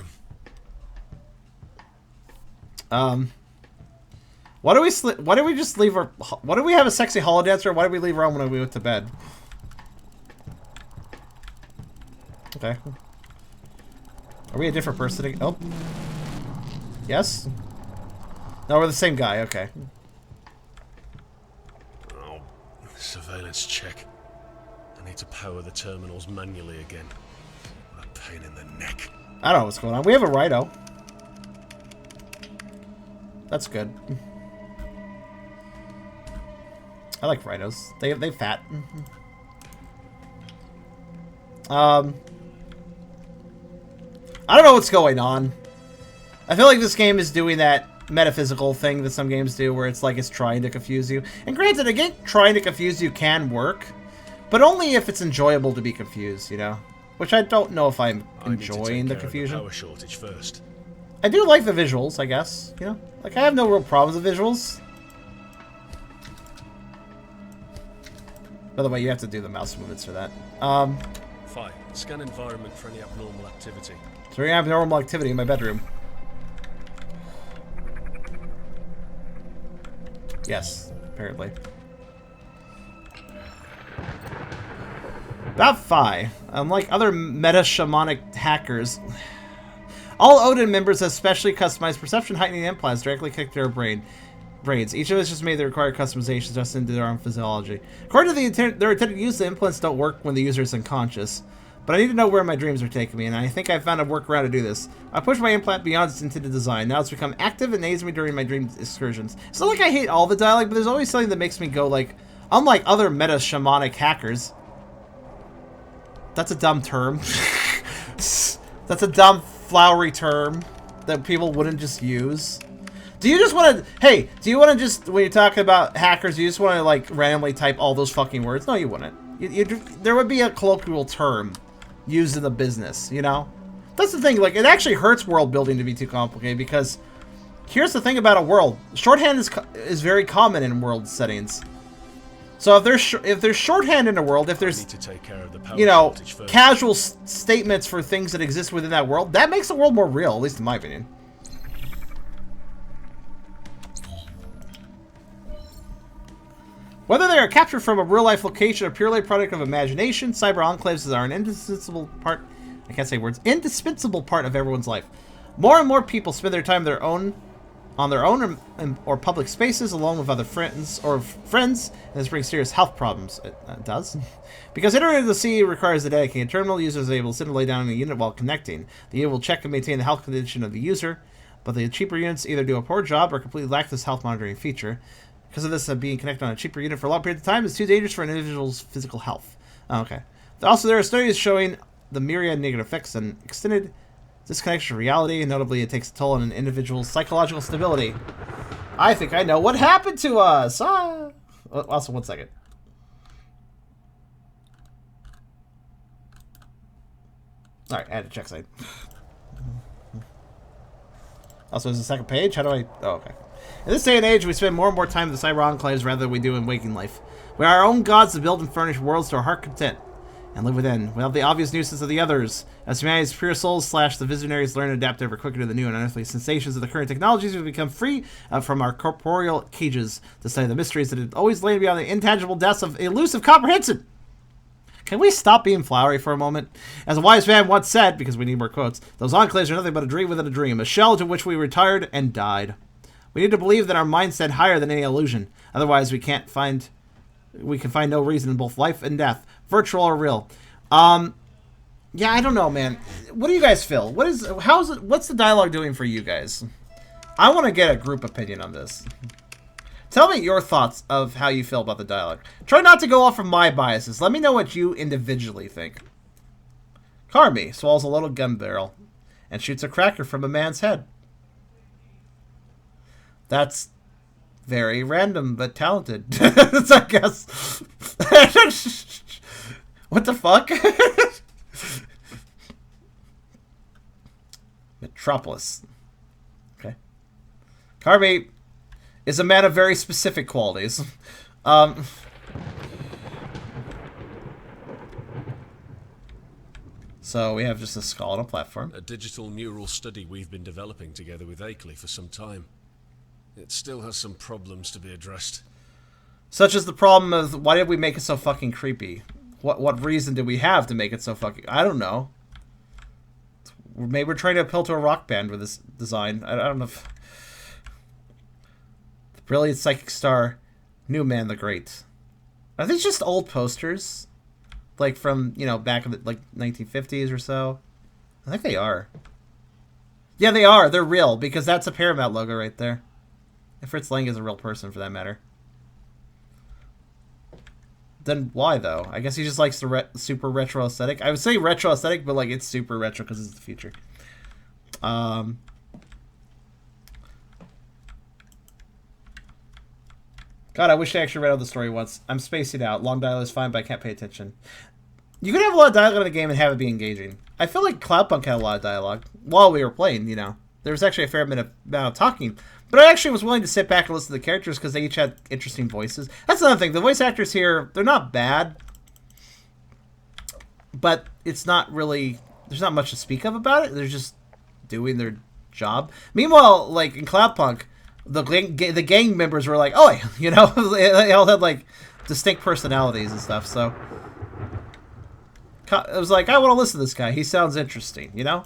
them. Why do we just leave our... Why do we have a sexy holo dancer? Why do we leave her on when we went to bed? Okay. Are we a different person? Oh. Yes? No, we're the same guy. Okay. Oh, surveillance check. I need to power the terminals manually again. What a pain in the neck. I don't know what's going on. We have a Rhino. That's good. I like rhinos. They fat. I don't know what's going on. I feel like this game is doing that metaphysical thing that some games do, where it's like it's trying to confuse you. And granted, again, trying to confuse you can work, but only if it's enjoyable to be confused, you know? Which I don't know if I'm enjoying the confusion. Power shortage first. I do like the visuals, I guess. You know, like I have no real problems with visuals. By the way, you have to do the mouse movements for that. Fine. Scan environment for any abnormal activity. So we have abnormal activity in my bedroom. Yes, apparently. About 5. Unlike other meta-shamanic hackers, all Odin members have specially customized perception heightening implants directly connected to their brains. Each of us just made the required customizations just into their own physiology. According to their intended use, the implants don't work when the user is unconscious. But I need to know where my dreams are taking me, and I think I found a workaround to do this. I pushed my implant beyond its intended design. Now it's become active and aids me during my dream excursions. It's not like I hate all the dialogue, but there's always something that makes me go like, unlike other meta-shamanic hackers. That's a dumb term. That's a dumb, flowery term that people wouldn't just use. Do you just want to, hey, do you want to just, when you're talking about hackers, you just want to, like, randomly type all those fucking words? No, you wouldn't. There would be a colloquial term used in the business, you know? That's the thing, like, it actually hurts world building to be too complicated, because here's the thing about a world. Shorthand is very common in world settings. So if there's shorthand in a world, if there's, you know, casual statements for things that exist within that world, that makes the world more real, at least in my opinion. Whether they are captured from a real-life location or purely a product of imagination, cyber enclaves are an indispensable part, I can't say words, indispensable part of everyone's life. More and more people spend their time on their own or public spaces along with other friends, and this brings serious health problems. It does. Because entering the sea requires a dedicated terminal, users are able to sit and lay down in a unit while connecting. The unit will check and maintain the health condition of the user, but the cheaper units either do a poor job or completely lack this health monitoring feature. Because of this, being connected on a cheaper unit for a long period of time is too dangerous for an individual's physical health. Oh, okay. Also, there are studies showing the myriad negative effects and extended disconnection from reality, and notably it takes a toll on an individual's psychological stability. I think I know what happened to us! Ah. Also, 1 second. Alright, add a check site. Also, there's a second page? How do I... Oh, okay. In this day and age, we spend more and more time in the cyber enclaves rather than we do in waking life. We are our own gods to build and furnish worlds to our heart content, and live within, without the obvious nuisance of the others. As humanity's pure souls / the visionaries learn to adapt ever quicker to the new and unearthly sensations of the current technologies, we become free from our corporeal cages to study the mysteries that have always lain beyond the intangible depths of elusive comprehension. Can we stop being flowery for a moment? As a wise man once said, because we need more quotes, those enclaves are nothing but a dream within a dream, a shell to which we retired and died. We need to believe that our minds stand higher than any illusion. Otherwise, we can find no reason in both life and death, virtual or real. Yeah, I don't know, man. What do you guys feel? What's the dialogue doing for you guys? I want to get a group opinion on this. Tell me your thoughts of how you feel about the dialogue. Try not to go off from my biases. Let me know what you individually think. Carmi swallows a little gun barrel and shoots a cracker from a man's head. That's very random, but talented. I guess. What the fuck? Metropolis. Okay. Carmi is a man of very specific qualities. So we have just a skull on a platform. A digital neural study we've been developing together with Akeley for some time. It still has some problems to be addressed. Such as the problem of, why did we make it so fucking creepy? What reason did we have to make it so fucking... I don't know. maybe we're trying to appeal to a rock band with this design. I don't know if... The brilliant psychic star, New Man the Great. Are these just old posters? Like from, you know, back in the, like, 1950s or so? I think they are. Yeah, they are. They're real, because that's a Paramount logo right there. And Fritz Lang is a real person, for that matter. Then why, though? I guess he just likes the super retro aesthetic. I would say retro aesthetic, but, like, it's super retro because it's the future. God, I wish I actually read out the story once. I'm spacing out. Long dialogue is fine, but I can't pay attention. You can have a lot of dialogue in a game and have it be engaging. I feel like Cloudpunk had a lot of dialogue while we were playing, you know. There was actually a fair amount of talking. But I actually was willing to sit back and listen to the characters because they each had interesting voices. That's another thing. The voice actors here, they're not bad. But it's not really... There's not much to speak of about it. They're just doing their job. Meanwhile, like, in Cloudpunk, the gang members were like, oh, you know, they all had, like, distinct personalities and stuff, so... It was like, I want to listen to this guy. He sounds interesting, you know?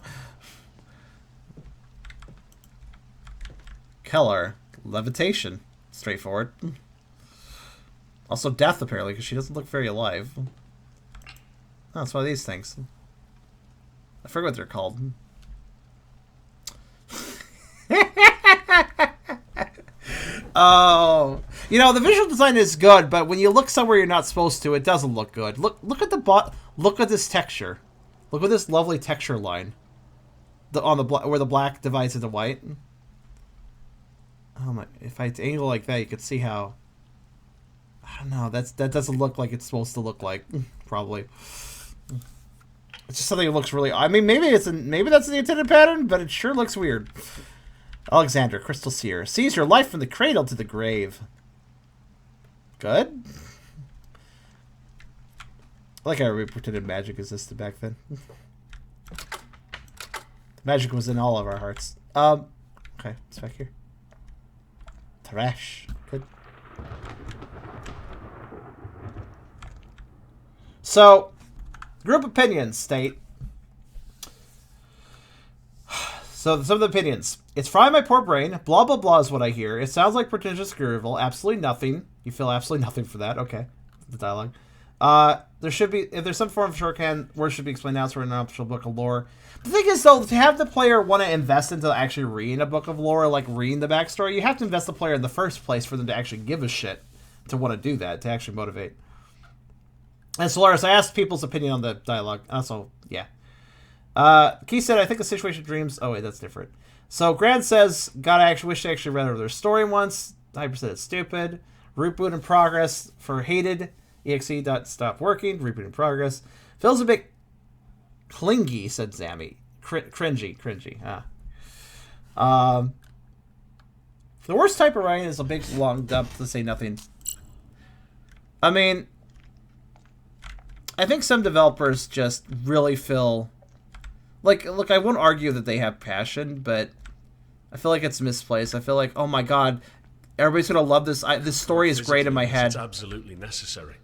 Keller. Levitation. Straightforward. Also death, apparently, because she doesn't look very alive. Oh, it's one of these things. I forget what they're called. Oh, you know, the visual design is good, but when you look somewhere you're not supposed to, it doesn't look good. Look at the look at this texture. Look at this lovely texture line. Where the black divides into white. Oh my! If I angle like that, you could see how. I don't know. That doesn't look like it's supposed to look like. Probably. It's just something that looks really. I mean, maybe that's the intended pattern, but it sure looks weird. Alexander, Crystal Seer. Sees your life from the cradle to the grave. Good. I like how we pretended magic existed back then. The magic was in all of our hearts. Okay, it's back here. Trash. Good. So, group opinions state. So, some of the opinions. It's frying my poor brain. Blah, blah, blah is what I hear. It sounds like pretentious Grooval. Absolutely nothing. You feel absolutely nothing for that. Okay. The dialogue. There should be, if there's some form of shorthand, words should be explained elsewhere in an official book of lore. The thing is, though, to have the player want to invest into actually reading a book of lore, like reading the backstory, you have to invest the player in the first place for them to actually give a shit to want to do that, to actually motivate. And Solaris, I asked people's opinion on the dialogue. Also, yeah. Keith said, I think the situation dreams... Oh, wait, that's different. So, Grant says, God, I actually wish I actually read over their story once. Hyper said it's stupid. Reboot in progress for hated. exe.stop working. Reboot in progress. Feels a bit clingy, said Zammy. Cringy. The worst type of writing is a big, long dump to say nothing. I mean... I think some developers just really feel... Like, look, I won't argue that they have passion, but I feel like it's misplaced. I feel like, oh my god, everybody's going to love this. This story is great in my head. It's absolutely necessary.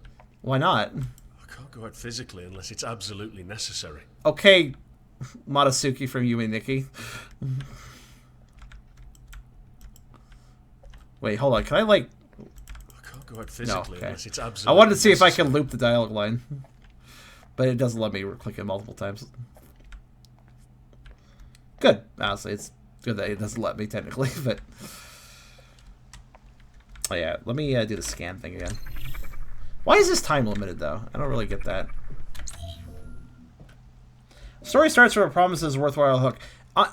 Why not? I can't go out physically unless it's absolutely necessary. Okay, Matasuki from you and Nikki. Wait, hold on. Can I, like... I can't go out physically unless it's absolutely I wanted to see necessary. if I can loop the dialogue line. But it doesn't let me click it multiple times. Good. Honestly, it's good that it doesn't let me technically, but... Oh yeah, let me do the scan thing again. Why is this time limited, though? I don't really get that. Story starts with a promise is a worthwhile hook.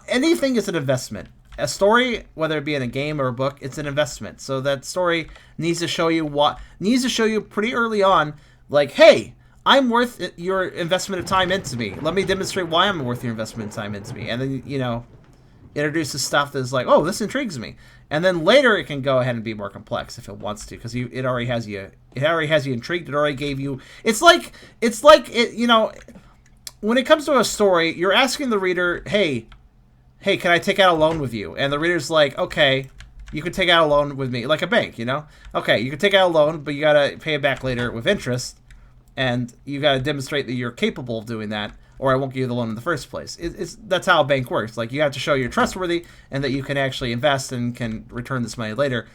Anything is an investment. A story, whether it be in a game or a book, it's an investment. So that story needs to show you pretty early on, like, hey, I'm worth your investment of time into me. Let me demonstrate why I'm worth your investment of time into me. And then, you know, introduces stuff that's like, oh, this intrigues me. And then later it can go ahead and be more complex if it wants to, because it already has you. It already has you intrigued. It already gave you. It's like you know, when it comes to a story, you're asking the reader, hey, can I take out a loan with you? And the reader's like, okay, you can take out a loan with me, like a bank, you know. Okay, you can take out a loan, but you gotta pay it back later with interest. And you got to demonstrate that you're capable of doing that. or I won't give you the loan in the first place. That's how a bank works. Like, you have to show you're trustworthy and that you can actually invest and can return this money later,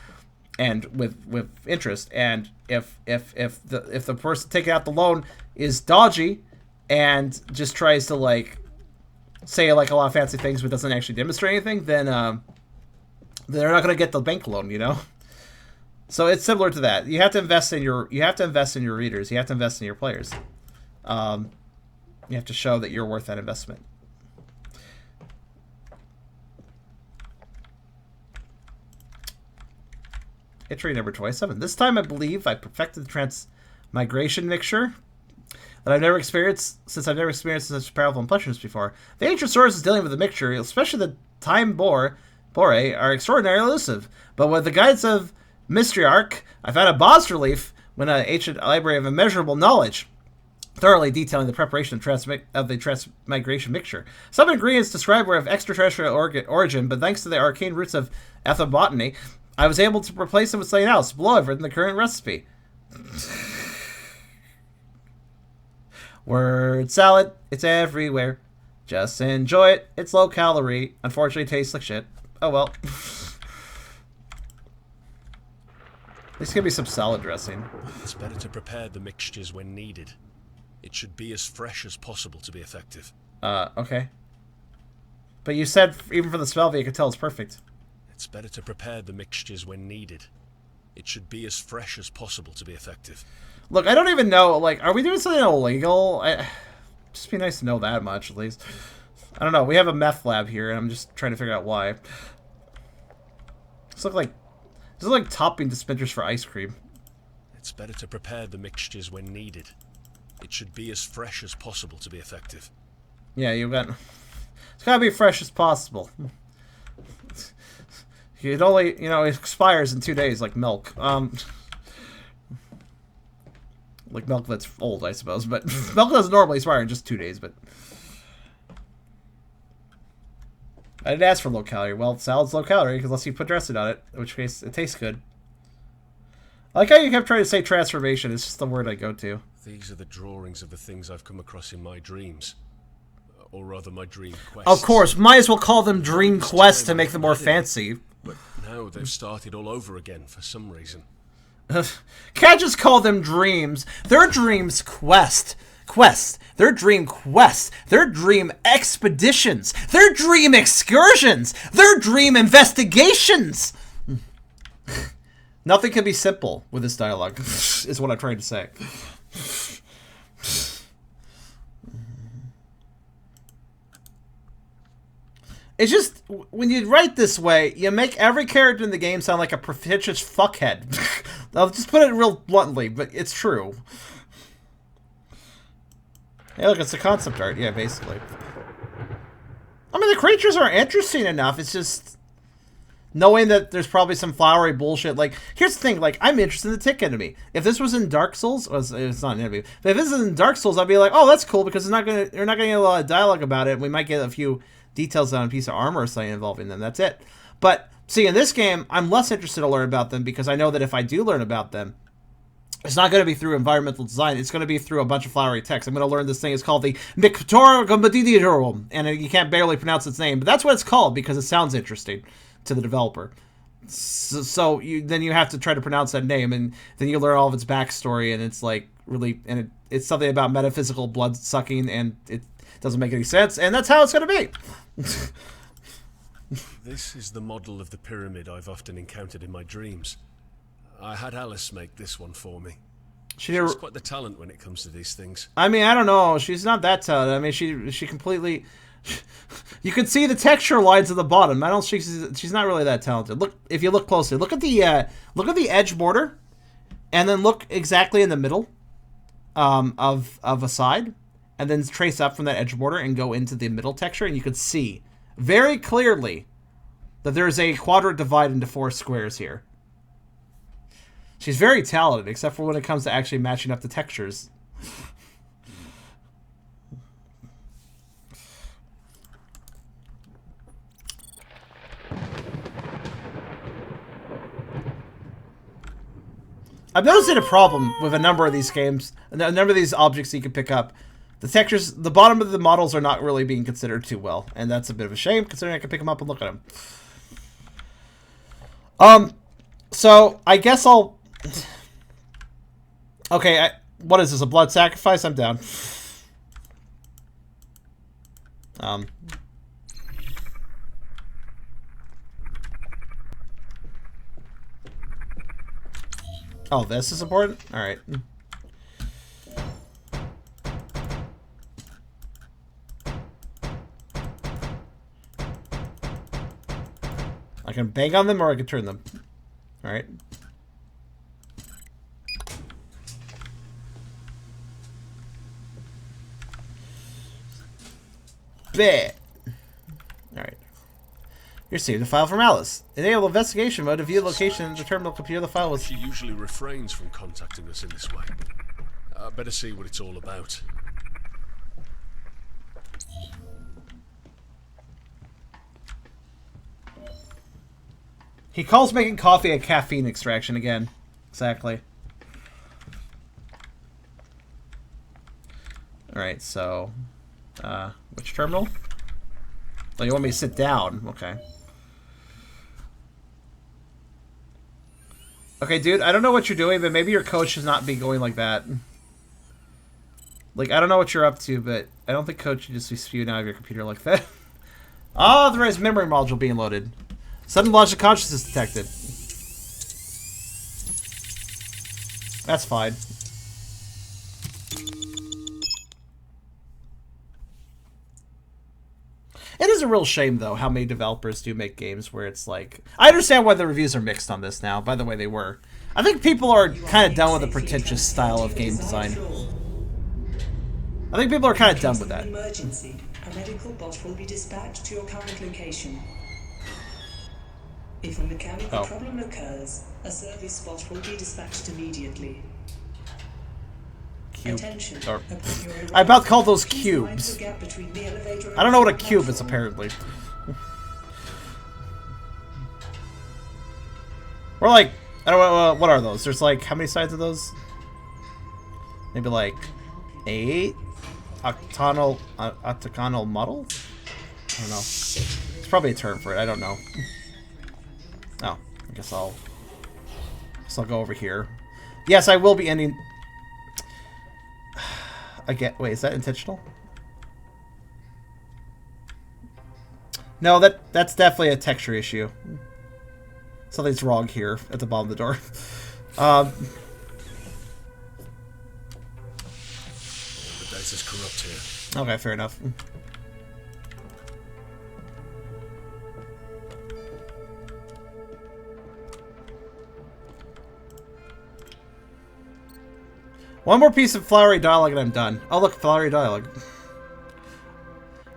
and with interest. And if the person taking out the loan is dodgy and just tries to like say like a lot of fancy things but doesn't actually demonstrate anything, then they're not going to get the bank loan, you know. So it's similar to that. You have to invest in your readers. You have to invest in your players. You have to show that you're worth that investment. Entry number 27. This time I believe I perfected the transmigration mixture that I've never experienced such powerful impressions before. The ancient sources dealing with the mixture, especially the time bore, are extraordinarily elusive. But with the guidance of Mystriarch, I found a bas relief when an ancient library of immeasurable knowledge, thoroughly detailing the preparation of the transmigration mixture. Some ingredients described were of extraterrestrial origin, but thanks to the arcane roots of ethnobotany, I was able to replace them with something else, below I've written the current recipe. Word salad, it's everywhere. Just enjoy it. It's low calorie. Unfortunately, it tastes like shit. Oh well. There's gonna be some salad dressing. It's better to prepare the mixtures when needed. It should be as fresh as possible to be effective. Okay. But you said even for the smell of it, you could tell it's perfect. It's better to prepare the mixtures when needed. It should be as fresh as possible to be effective. Look, I don't even know, like, are we doing something illegal? Just be nice to know that much, at least. I don't know, we have a meth lab here, and I'm just trying to figure out why. This look like topping dispensers for ice cream. It's better to prepare the mixtures when needed. It should be as fresh as possible to be effective. Yeah, you got... It's gotta be fresh as possible. It only, you know, it expires in 2 days, like milk. Like milk that's old, I suppose. But milk doesn't normally expire in just 2 days, but... I didn't ask for low calorie. Well, salad's low calorie, unless you put dressing on it, in which case it tastes good. I like how you kept trying to say transformation. It's just the word I go to. These are the drawings of the things I've come across in my dreams. Or rather, my dream quests. Of course, might as well call them dream quests to make them more fancy. But now they've started all over again for some reason. Can't just call them dreams. They're dreams quests. They're dream quests. They're dream expeditions. They're dream excursions. They're dream investigations. Nothing can be simple with this dialogue, is what I'm trying to say. It's just, when you write this way, you make every character in the game sound like a pretentious fuckhead. I'll just put it real bluntly, but it's true. Hey, look, it's a concept art. Yeah, basically. I mean, the creatures are interesting enough. It's just knowing that there's probably some flowery bullshit. Like, here's the thing. Like, I'm interested in the tick enemy. If this was in Dark Souls, it's not an enemy. But if this is in Dark Souls, I'd be like, oh, that's cool, because you're not gonna get a lot of dialogue about it. We might get a few details on a piece of armor or something involving them. That's it. But see, in this game, I'm less interested to learn about them, because I know that if I do learn about them, it's not going to be through environmental design. It's going to be through a bunch of flowery text. I'm going to learn this thing. It's called the Mictorgambadidirum, and you can't barely pronounce its name, but that's what it's called because it sounds interesting to the developer. So then you have to try to pronounce that name, and then you learn all of its backstory, and it's like really, and it's something about metaphysical blood sucking, and it doesn't make any sense, and that's how it's going to be. This is the model of the pyramid I've often encountered in my dreams. I had Alice make this one for me. She's quite the talent when it comes to these things. I mean, I don't know. She's not that talented. I mean, she completely... You can see the texture lines at the bottom. I don't. She's not really that talented. Look, if you look closely, look at the edge border, and then look exactly in the middle, of a side, and then trace up from that edge border and go into the middle texture, and you can see very clearly that there is a quadrant divided into 4 squares here. She's very talented, except for when it comes to actually matching up the textures. I've noticed a problem with a number of these games, a number of these objects you can pick up. The textures, the bottom of the models are not really being considered too well, and that's a bit of a shame considering I can pick them up and look at them. So I guess I'll. Okay, what is this? A blood sacrifice? I'm down. Oh, this is important? Alright. I can bang on them or I can turn them. Alright. Bet. Alright. You received a file from Alice. Enable investigation mode to view the location and determine the computer the file was. She usually refrains from contacting us in this way. I better see what it's all about. He calls making coffee a caffeine extraction again. Exactly. Alright, so... which terminal? Oh, you want me to sit down? Okay. Okay, dude, I don't know what you're doing, but maybe your code should not be going like that. Like, I don't know what you're up to, but I don't think code should just be spewing out of your computer like that. Authorized memory module being loaded. Sudden loss of consciousness detected. That's fine. It is a real shame, though, how many developers do make games where it's like... I understand why the reviews are mixed on this now. By the way, they were. I think people are kind of done with the pretentious style of game design. I think people are kind of done with that. Emergency. A medical bot will be dispatched to your current location. If a mechanical problem occurs, a service bot will be dispatched immediately. Cube. Attention. I about to call those cubes. I don't know what a cube is, apparently. We're like, I don't know, what are those? There's like, how many sides of those? Maybe like 8? Octagonal model? I don't know. It's probably a term for it, I don't know. Oh, I guess I'll go over here. Yes, I will be ending... Wait, is that intentional? No, that's definitely a texture issue. Something's wrong here at the bottom of the door. The data's corrupt here. Okay, fair enough. One more piece of flowery dialogue and I'm done. Oh, look, flowery dialogue.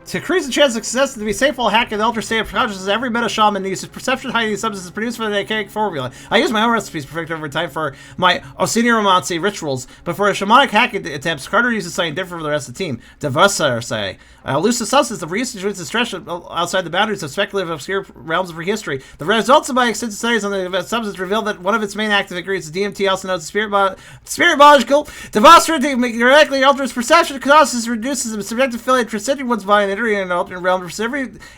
To increase the chance of success, to be safe while hacking the ultra state of consciousness, every meta shaman uses perception hiding substances produced from the archaic formula. I use my own recipes perfected over time for my Osiniromancy rituals, but for a shamanic hacking attempts, Carter uses something different from the rest of the team. Devasarse, a elusive substance that reconstitutes the stretch outside the boundaries of speculative obscure realms of prehistory. The results of my extensive studies on the substance reveal that one of its main active ingredients is DMT, also known as spirit molecule. Devasarse directly alters perception, causes, reduces the subjective feeling, transcending one's mind, entering an alternate realm,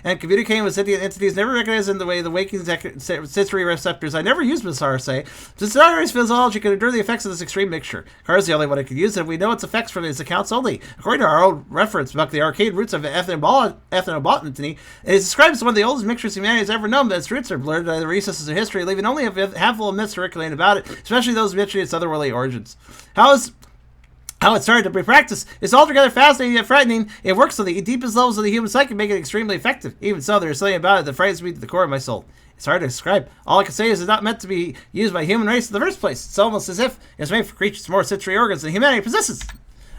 and communicating with sentient entities never recognized in the way the waking sensory receptors. I never used Masarse. Masarse's physiology can endure the effects of this extreme mixture. Car is the only one I could use, and we know its effects from its accounts only. According to our own reference about the arcane roots of ethnobotany, it is described as one of the oldest mixtures humanity has ever known, but its roots are blurred by the recesses of history, leaving only a handful of myths circulating about it, especially those mentioning its otherworldly origins. How it started to be practiced is altogether fascinating yet frightening. It works on the deepest levels of the human psyche, making it extremely effective. Even so, there is something about it that frightens me to the core of my soul. It's hard to describe. All I can say is it's not meant to be used by human race in the first place. It's almost as if it's made for creatures with more sensory organs than humanity possesses.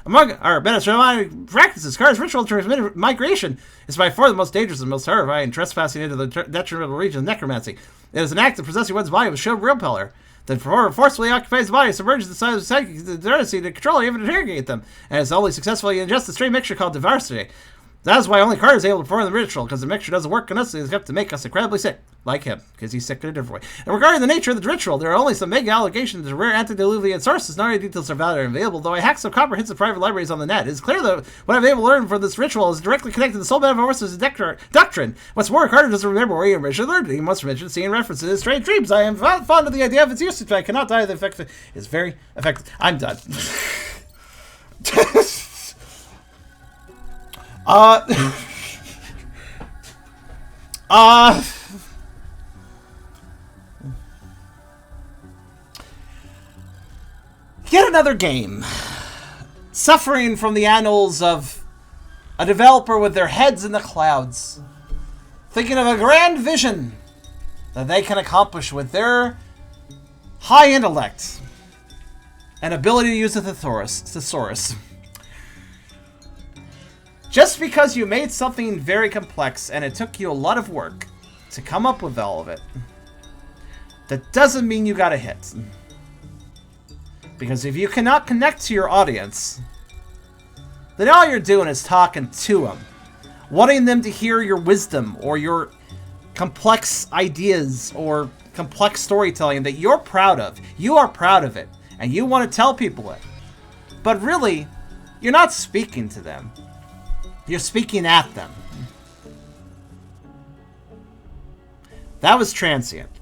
Among our shamanic practices, Car's ritual transmitted migration is by far the most dangerous and most horrifying, trespassing into the detrimental region of necromancy. It is an act of possessing one's body with show real power. The forcefully occupies the body, submerges the side of the psychic tendency to control, even interrogate them, and has only successfully ingest the strange mixture called diversity. That's why only Carter's able to perform the ritual, because the mixture doesn't work on us, so he's got to make us incredibly sick, like him, because he's sick in a different way. And regarding the nature of the ritual, there are only some vague allegations to rare antediluvian sources. Not any details are valid or available, though I hacked some copper-hits of private libraries on the net. It is clear that what I've been able to learn from this ritual is directly connected to the soul metamorphosis doctrine. What's more, Carter doesn't remember where he originally learned it. He must mention seeing references in his strange dreams. I am fond of the idea of its usage, but I cannot die of the effect. It's very effective. I'm done. Yet another game. Suffering from the annals of a developer with their heads in the clouds. Thinking of a grand vision that they can accomplish with their high intellect and ability to use a thesaurus. Just because you made something very complex and it took you a lot of work to come up with all of it, that doesn't mean you got a hit. Because if you cannot connect to your audience, then all you're doing is talking to them. Wanting them to hear your wisdom or your complex ideas or complex storytelling that you're proud of. You are proud of it, and you want to tell people it. But really, you're not speaking to them. You're speaking at them. That was Transient.